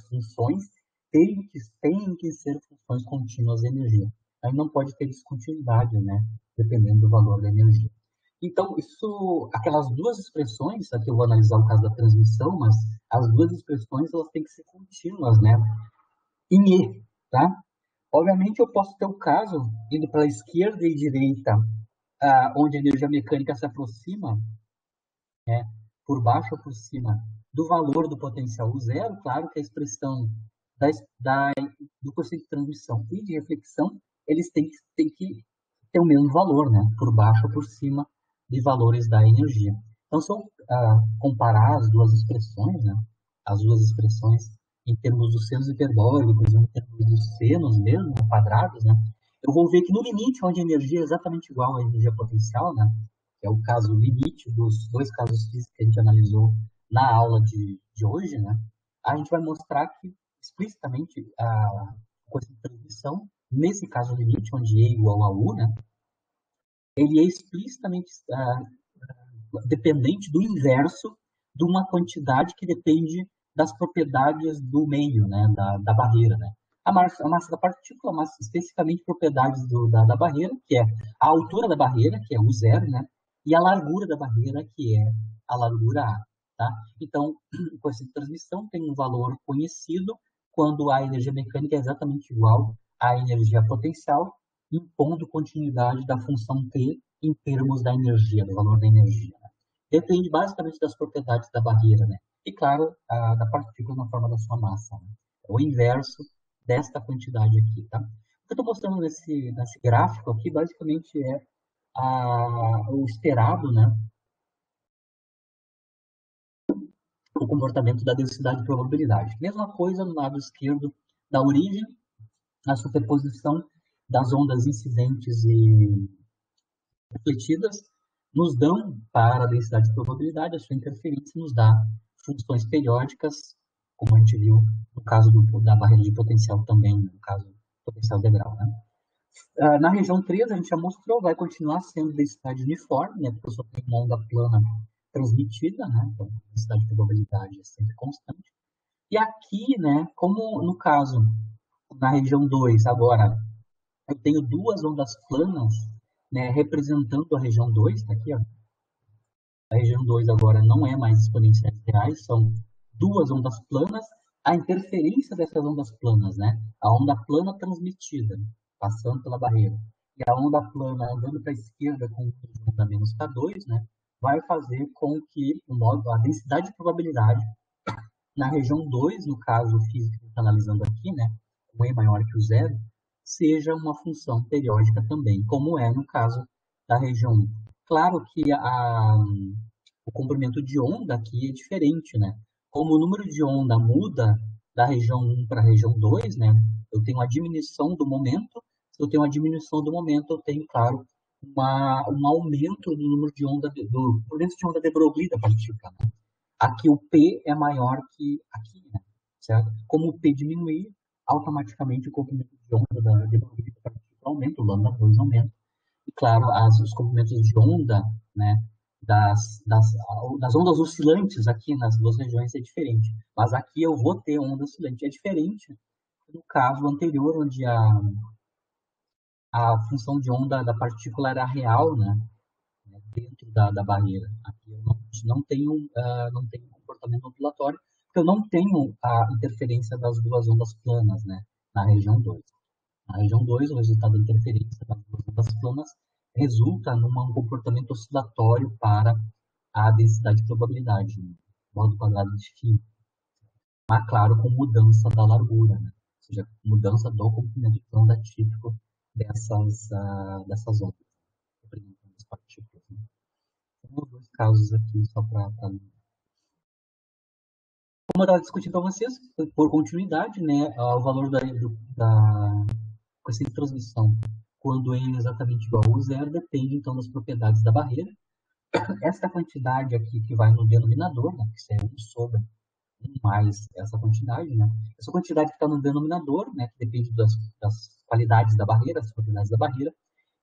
funções têm que ser funções contínuas de energia. Aí não pode ter descontinuidade, né, dependendo do valor da energia. Então, aquelas duas expressões, aqui eu vou analisar o caso da transmissão, mas as duas expressões elas têm que ser contínuas, né, em E, tá? Obviamente, eu posso ter o caso, indo para a esquerda e direita, onde a energia mecânica se aproxima, né, por baixo ou por cima, do valor do potencial zero, claro que a expressão do coeficiente de transmissão e de reflexão, eles têm que ter o mesmo valor, né, por baixo ou por cima de valores da energia. Então, se eu comparar as duas expressões, né, as duas expressões em termos dos senos hiperbólicos, em termos dos senos mesmo, quadrados, né, eu vou ver que no limite, onde a energia é exatamente igual à energia potencial, né, que é o caso limite dos dois casos físicos que a gente analisou na aula de hoje, né, a gente vai mostrar que explicitamente a coisa de transmissão, nesse caso limite, onde E é igual a U, né, ele é explicitamente dependente do inverso de uma quantidade que depende das propriedades do meio, né, da barreira, né. A massa da partícula, mas especificamente propriedades da barreira, que é a altura da barreira, que é o zero, né, e a largura da barreira, que é a largura A. Tá? Então, o coeficiente de transmissão tem um valor conhecido quando a energia mecânica é exatamente igual à energia potencial, impondo continuidade da função T em termos da energia, do valor da energia. Né? Depende basicamente das propriedades da barreira, né? E, claro, da partícula na forma da sua massa. Né? É o inverso desta quantidade aqui. Tá? O que eu estou mostrando nesse gráfico aqui, basicamente, é o esperado, né? O comportamento da densidade de probabilidade. Mesma coisa no lado esquerdo da origem, a superposição das ondas incidentes e refletidas nos dão, para a densidade de probabilidade, a sua interferência nos dá funções periódicas, como a gente viu no caso da barreira de potencial também, no caso do potencial integral. Né? Na região 3, a gente já mostrou, vai continuar sendo densidade uniforme, né, porque eu só tenho uma onda plana transmitida, né, então a densidade de probabilidade é sempre constante. E aqui, né, como no caso, na região 2, agora, eu tenho duas ondas planas, né, representando a região 2, tá aqui, ó. A região 2 agora não é mais exponenciais reais, são duas ondas planas, a interferência dessas ondas planas, né, a onda plana transmitida, passando pela barreira, e a onda plana andando para a esquerda com onda menos K2, né, vai fazer com que a densidade de probabilidade na região 2, no caso físico que está analisando aqui, né, o E maior que o zero, seja uma função periódica também, como é no caso da região 1. Claro que o comprimento de onda aqui é diferente, né? Como o número de onda muda da região 1 para a região 2, né, eu tenho a diminuição do momento, eu tenho uma diminuição do momento, eu tenho, claro, um aumento do número de onda, do movimento de onda de Broglie da partícula, né? Aqui o P é maior que aqui, né? Certo? Como o P diminuir, automaticamente o comprimento de onda de Broglie da partícula aumenta, o lambda 2 aumenta. E, claro, os comprimentos de onda, né, das ondas oscilantes aqui nas duas regiões é diferente. Mas aqui eu vou ter onda oscilante. É diferente no caso anterior, onde a função de onda da partícula era real, né, dentro da barreira. Aqui eu não tenho comportamento ondulatório, porque eu não tenho a interferência das duas ondas planas, né, na região 2. Na região 2, o resultado da interferência das duas ondas planas resulta num comportamento oscilatório para a densidade de probabilidade, né, modo quadrado de φ. Mas, claro, com mudança da largura, né? Ou seja, mudança do comprimento de onda típico dessas ondas, representando as partículas. Né? Então, os dois casos aqui, só para como eu estava discutindo para vocês, por continuidade, né, o valor da coeficiente de transmissão, quando n é exatamente igual a zero, depende, então, das propriedades da barreira. Essa quantidade aqui que vai no denominador, né, que é 1 sobre mais essa quantidade, né? Essa quantidade que está no denominador, né, que depende das qualidades da barreira, das propriedades da barreira,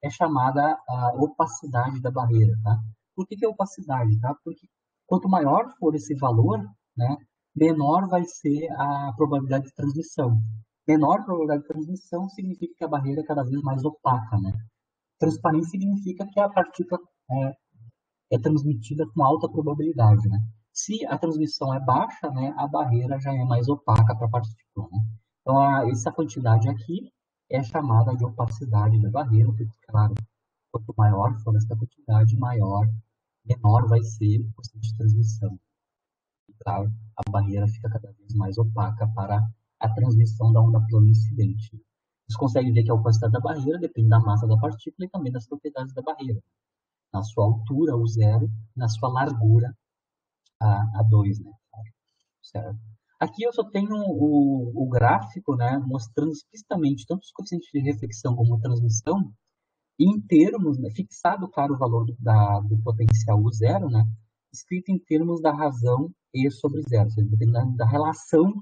é chamada a opacidade da barreira, tá? Por que é opacidade, tá? Porque quanto maior for esse valor, né, menor vai ser a probabilidade de transmissão. Menor probabilidade de transmissão significa que a barreira é cada vez mais opaca, né? Transparência significa que a partícula é transmitida com alta probabilidade, né? Se a transmissão é baixa, né, a barreira já é mais opaca para a partícula, né? Então, essa quantidade aqui é chamada de opacidade da barreira, porque, claro, quanto maior for essa quantidade, menor vai ser o coeficiente de transmissão. E, claro, a barreira fica cada vez mais opaca para a transmissão da onda plana incidente. Vocês conseguem ver que a opacidade da barreira depende da massa da partícula e também das propriedades da barreira. Na sua altura, o zero, na sua largura, a 2, né? Certo? Aqui eu só tenho o gráfico, né, mostrando explicitamente tanto os coeficientes de reflexão como a transmissão, em termos, né, fixado, claro, o valor do potencial U zero, né, escrito em termos da razão E sobre zero, ou seja, dependendo da relação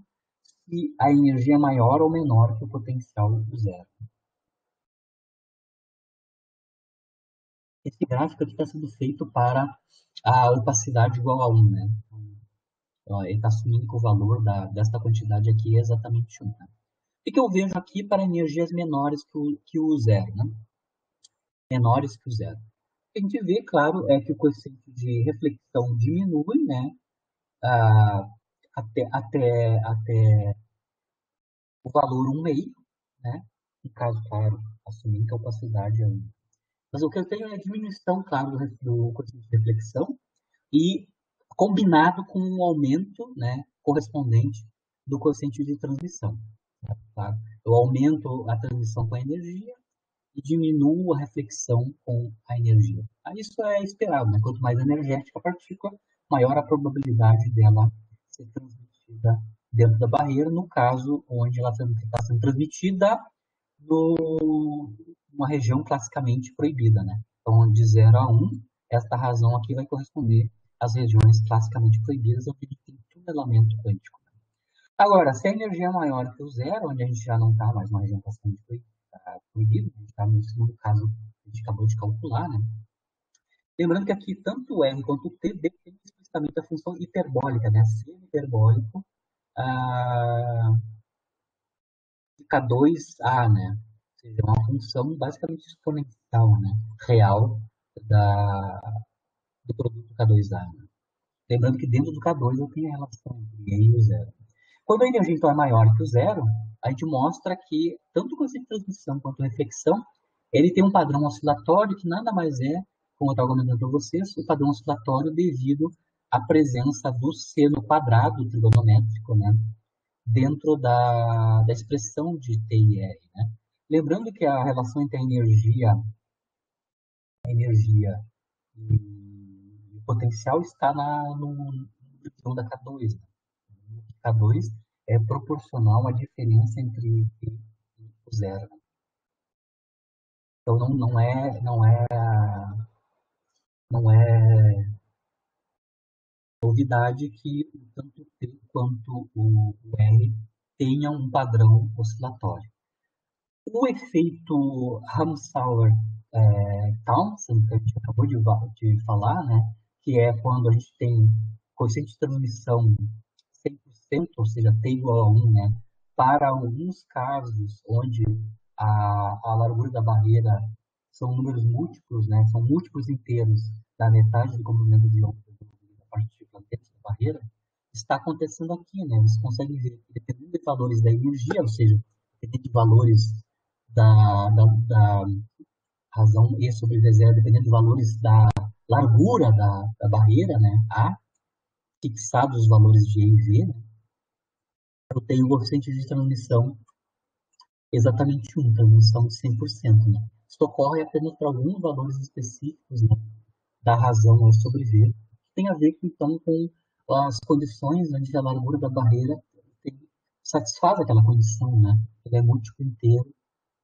se a energia é maior ou menor que o potencial U zero. Esse gráfico aqui está sendo feito para a opacidade igual a 1, né? Ele está assumindo que o valor desta quantidade aqui é exatamente 1. Né? O que eu vejo aqui para energias menores que o zero? Né? Menores que o zero. O que a gente vê, claro, é que o coeficiente de reflexão diminui, né? Até o valor 1,5, né? No caso, claro, assumindo que a opacidade é 1. Mas o que eu tenho é a diminuição, claro, do coeficiente de reflexão e combinado com um aumento, né, correspondente do coeficiente de transmissão. Tá? Eu aumento a transmissão com a energia e diminuo a reflexão com a energia. Isso é esperado, né? Quanto mais energética a partícula, maior a probabilidade dela ser transmitida dentro da barreira, no caso onde ela está sendo transmitida numa região classicamente proibida. Né? Então, de 0 a 1, esta razão aqui vai corresponder às regiões classicamente proibidas, onde tem tunelamento quântico. Agora, se a energia é maior que o zero, onde a gente já não está mais numa região classicamente proibida, a gente está no segundo caso que a gente acabou de calcular, né? Lembrando que aqui tanto o R quanto o T dependem explicitamente da função hiperbólica, né? Seno hiperbólico de K2A, né? Ou seja, uma função basicamente exponencial, né? Real do produto K2A. Né? Lembrando que dentro do K2 eu tenho a relação entre E e o zero. Quando a energia então é maior que o zero, a gente mostra que tanto o coeficiente de transmissão quanto a reflexão, ele tem um padrão oscilatório que nada mais é, como eu estava comentando para vocês, o padrão oscilatório devido à presença do seno quadrado trigonométrico, né, dentro da expressão de T e R. Né? Lembrando que a relação entre a energia e o potencial está no divisão da K2. Né? K2 é proporcional à diferença entre o zero. Então não é novidade que tanto o T quanto o R tenham um padrão oscilatório. O efeito Ramsauer-Townsend, que a gente acabou de falar, né, que é quando a gente tem coeficiente de transmissão 100%, ou seja, T igual a 1, né, para alguns casos onde a largura da barreira são números múltiplos, né, são múltiplos inteiros da metade do comprimento de onda da partícula dentro da barreira, está acontecendo aqui, né? Você consegue ver que dependendo de valores da energia, ou seja, dependendo de valores da razão E sobre V0, dependendo de valores da largura da barreira, né, A, fixados os valores de E e V, né, eu tenho o coeficiente de transmissão exatamente 1, transmissão de 100%. Né? Isso ocorre apenas para alguns valores específicos, né, da razão E sobre V, que tem a ver, então, com as condições onde a largura da barreira satisfaz aquela condição, né? Ele é múltiplo inteiro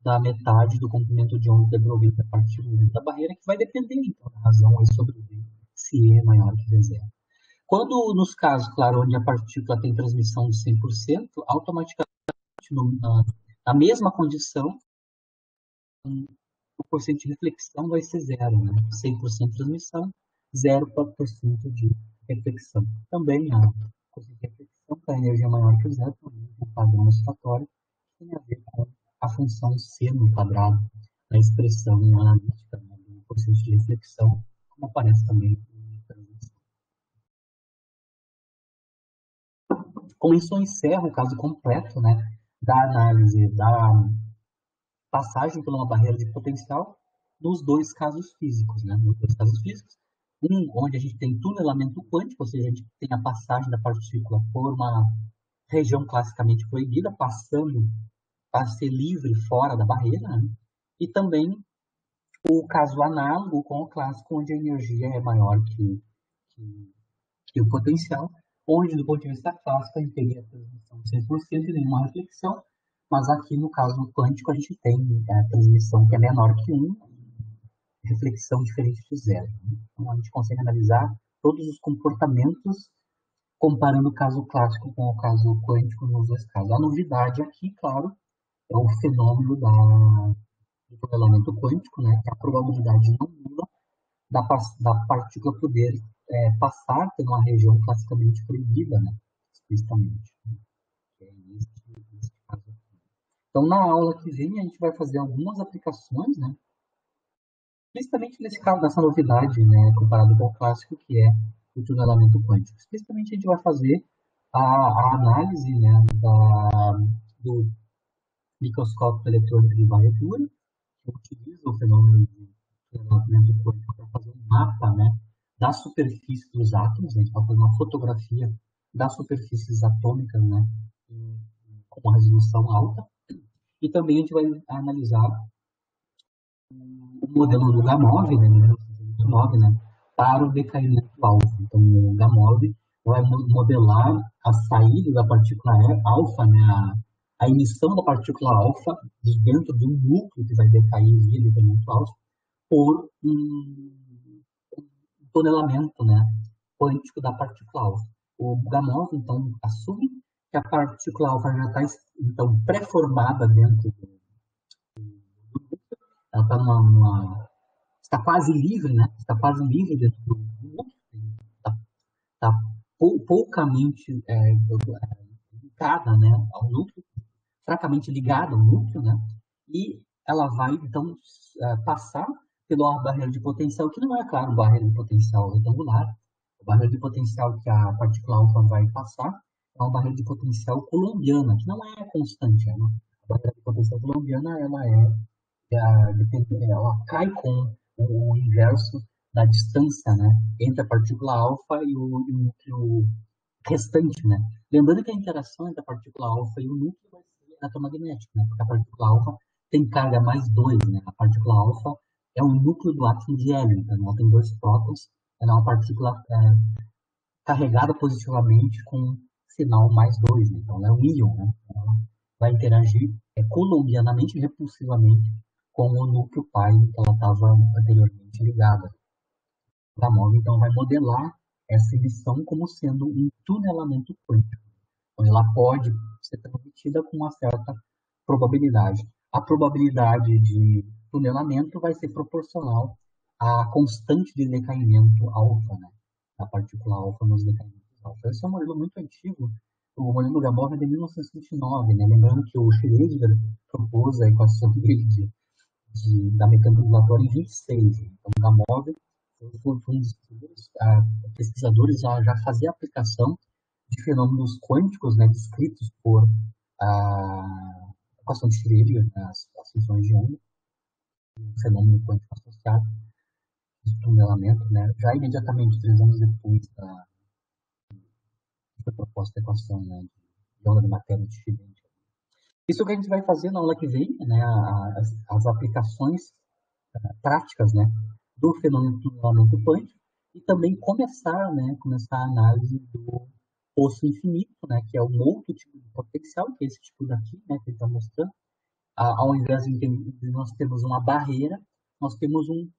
da metade do comprimento de onda de Broville a partir da barreira, que vai depender, então, da razão E sobre V, se E é maior que V0. Quando, nos casos, claro, onde a partícula tem transmissão de 100%, automaticamente, na mesma condição, o coeficiente de reflexão vai ser zero, né? 100% de transmissão, 0% de reflexão. Também a coeficiente de reflexão, para a energia maior que o zero, também é um padrão oscilatório, que tem a ver com a função C no quadrado, na expressão analítica, né, do coeficiente de reflexão, como aparece também em transmissão. Com isso, eu encerro o caso completo, né, da análise da passagem por uma barreira de potencial nos dois casos físicos, né? Nos dois casos físicos. Um, onde a gente tem tunelamento quântico, ou seja, a gente tem a passagem da partícula por uma região classicamente proibida, passando para ser livre fora da barreira, né? E também o caso análogo com o clássico, onde a energia é maior que o potencial, onde, do ponto de vista clássico, a gente teria a transmissão de 100% e nenhuma reflexão, mas aqui, no caso quântico, a gente tem a transmissão que é menor que 1, reflexão diferente de 0. Então, a gente consegue analisar todos os comportamentos comparando o caso clássico com o caso quântico nos dois casos. A novidade aqui, claro, é o fenômeno do tunelamento quântico, né, que é a probabilidade não nula da partícula poder passar por uma região classicamente proibida, né, explicitamente. É esse caso aqui. Então, na aula que vem, a gente vai fazer algumas aplicações, né, principalmente nesse caso, dessa novidade, né, comparado com o clássico, que é o tunelamento quântico. Especialmente a gente vai fazer a análise, né, do microscópio eletrônico de varredura, que utiliza o fenômeno de tunelamento quântico para fazer um mapa, né, da superfície dos átomos. A gente vai fazer uma fotografia das superfícies atômicas, né, com uma resolução alta. E também a gente vai analisar o modelo do Gamov, né, 1929, né, para o decaimento alfa. Então, o Gamov vai modelar a saída da partícula alfa, né, a emissão da partícula alfa de dentro de um núcleo que vai decair via decaimento alfa por um tunelamento, né, quântico da partícula alfa. O Gamov, então, assume que a partícula alfa já está, então, pré-formada dentro do ela está quase livre, né? Está quase livre dentro do núcleo, está poucamente ligada, né, ao núcleo, fracamente ligada ao núcleo, né? E ela vai então passar pela barreira de potencial, que não é, claro, uma barreira de potencial retangular. A barreira de potencial que a partícula alfa vai passar é uma barreira de potencial coulombiana, que não é constante. A barreira de potencial coulombiana ela cai com o inverso da distância, né, entre a partícula alfa e o núcleo restante, né? Lembrando que a interação entre a partícula alfa e o núcleo vai ser eletromagnética, né? Porque a partícula alfa tem carga mais 2, né? A partícula alfa é o núcleo do átomo de hélio, então ela tem 2 prótons, ela é uma partícula carregada positivamente com sinal mais 2, né? Então ela é um íon, né? Ela vai interagir coulombianamente, repulsivamente com o núcleo pai que ela estava anteriormente ligada. A MOV, então, vai modelar essa emissão como sendo um tunelamento quântico, onde ela pode ser transmitida com uma certa probabilidade. A probabilidade de tunelamento vai ser proporcional à constante de decaimento alfa, né? Da partícula alfa nos decaimentos alfa. Esse é um modelo muito antigo. O modelo Gamow é de 1929, né? Lembrando que o Schrödinger propôs a equação dele da mecânica ondulatória em 26. Então, o Gamow foi um dos primeiros pesquisadores a já fazer a aplicação de fenômenos quânticos, né, descritos por a equação de Schrödinger, né, as funções de onda, um fenômeno quântico associado, de tunelamento, né, já imediatamente, 3 anos depois da proposta da equação, né, de onda de matéria de Schrödinger. Isso que a gente vai fazer na aula que vem, né, as aplicações práticas, né, do fenômeno do tunelamento quântico e também começar a análise do poço infinito, né, que é um outro tipo de potencial, que é esse tipo daqui, né, que ele está mostrando. Ao invés de nós termos uma barreira, nós temos um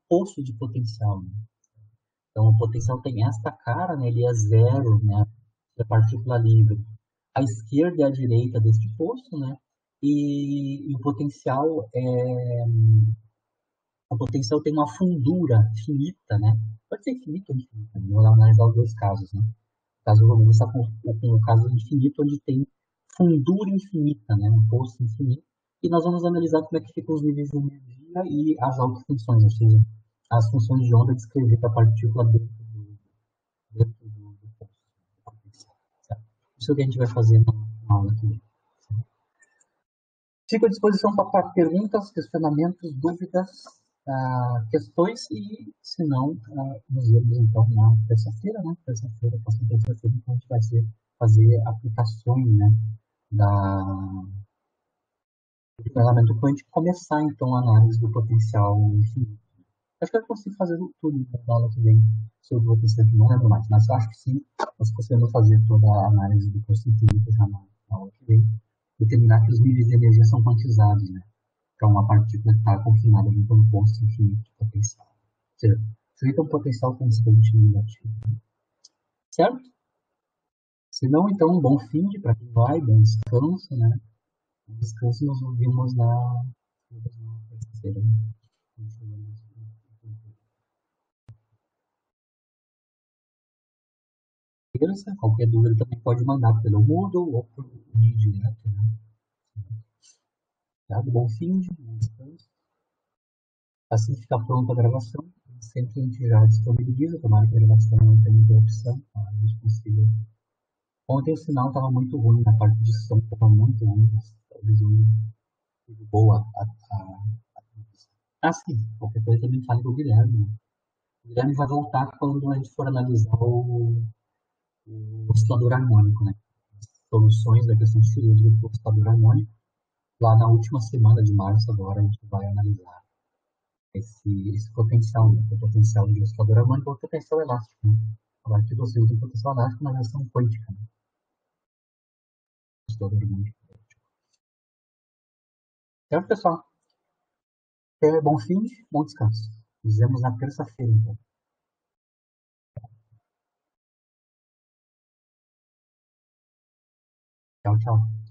poço de potencial. Né? Então, o potencial tem esta cara, né, ele é zero, né, da partícula livre. À esquerda e à direita deste poço, né, e o potencial tem uma fundura finita, né? Pode ser infinito ou infinita, né? Vou analisar os dois casos, né? Caso vamos começar com o caso infinito, onde tem fundura infinita, né? Um poço infinito. E nós vamos analisar como é que ficam os níveis de energia e as autofunções, ou seja, as funções de onda descrever a partícula dentro do poço. Certo? Isso é o que a gente vai fazer na aula aqui. Fico à disposição para perguntas, questionamentos, dúvidas, questões e, se não, nos vemos então na terça-feira, né? Próxima terça-feira, então a gente vai fazer aplicações, né, do elemento quântico, começar então a análise do potencial infinito. Acho que eu consigo fazer tudo na aula que vem sobre o potencial infinito, não lembro mais, mas eu acho que sim, nós conseguimos fazer toda a análise do potencial infinito já na aula que vem, determinar que os níveis de energia são quantizados, né? Para uma partícula que está confinada dentro de um posto infinito de potencial. Ou seja, seria um potencial constante negativo. Certo? Se não, então, um bom fim para quem vai, bom descanso, né? Bom descanso, nos ouvimos na terça-feira. Terça, qualquer dúvida também pode mandar pelo Moodle ou por vídeo direto, né? Tá? Bom fim, bom descanso. Assim que ficar pronta a gravação, sempre a gente já disponibiliza, tomara que a gravação não tenha interrupção, a gente consiga. Ontem o sinal estava muito ruim, na parte de som estava muito ruim, mas talvez não seja boa sim, qualquer coisa também fale com o Guilherme. O Guilherme vai voltar quando a gente for analisar o oscilador harmônico, né? As soluções da questão cirúrgica do oscilador harmônico. Lá na última semana de março, agora, a gente vai analisar esse potencial, né? O potencial de oscilador harmônico ou potencial elástico, né? A partir você usa o potencial elástico na versão quântica, né? Oscilador harmônico. Certo, pessoal? Bom fim, bom descanso. Nos vemos na terça-feira, então. Tchau, tchau.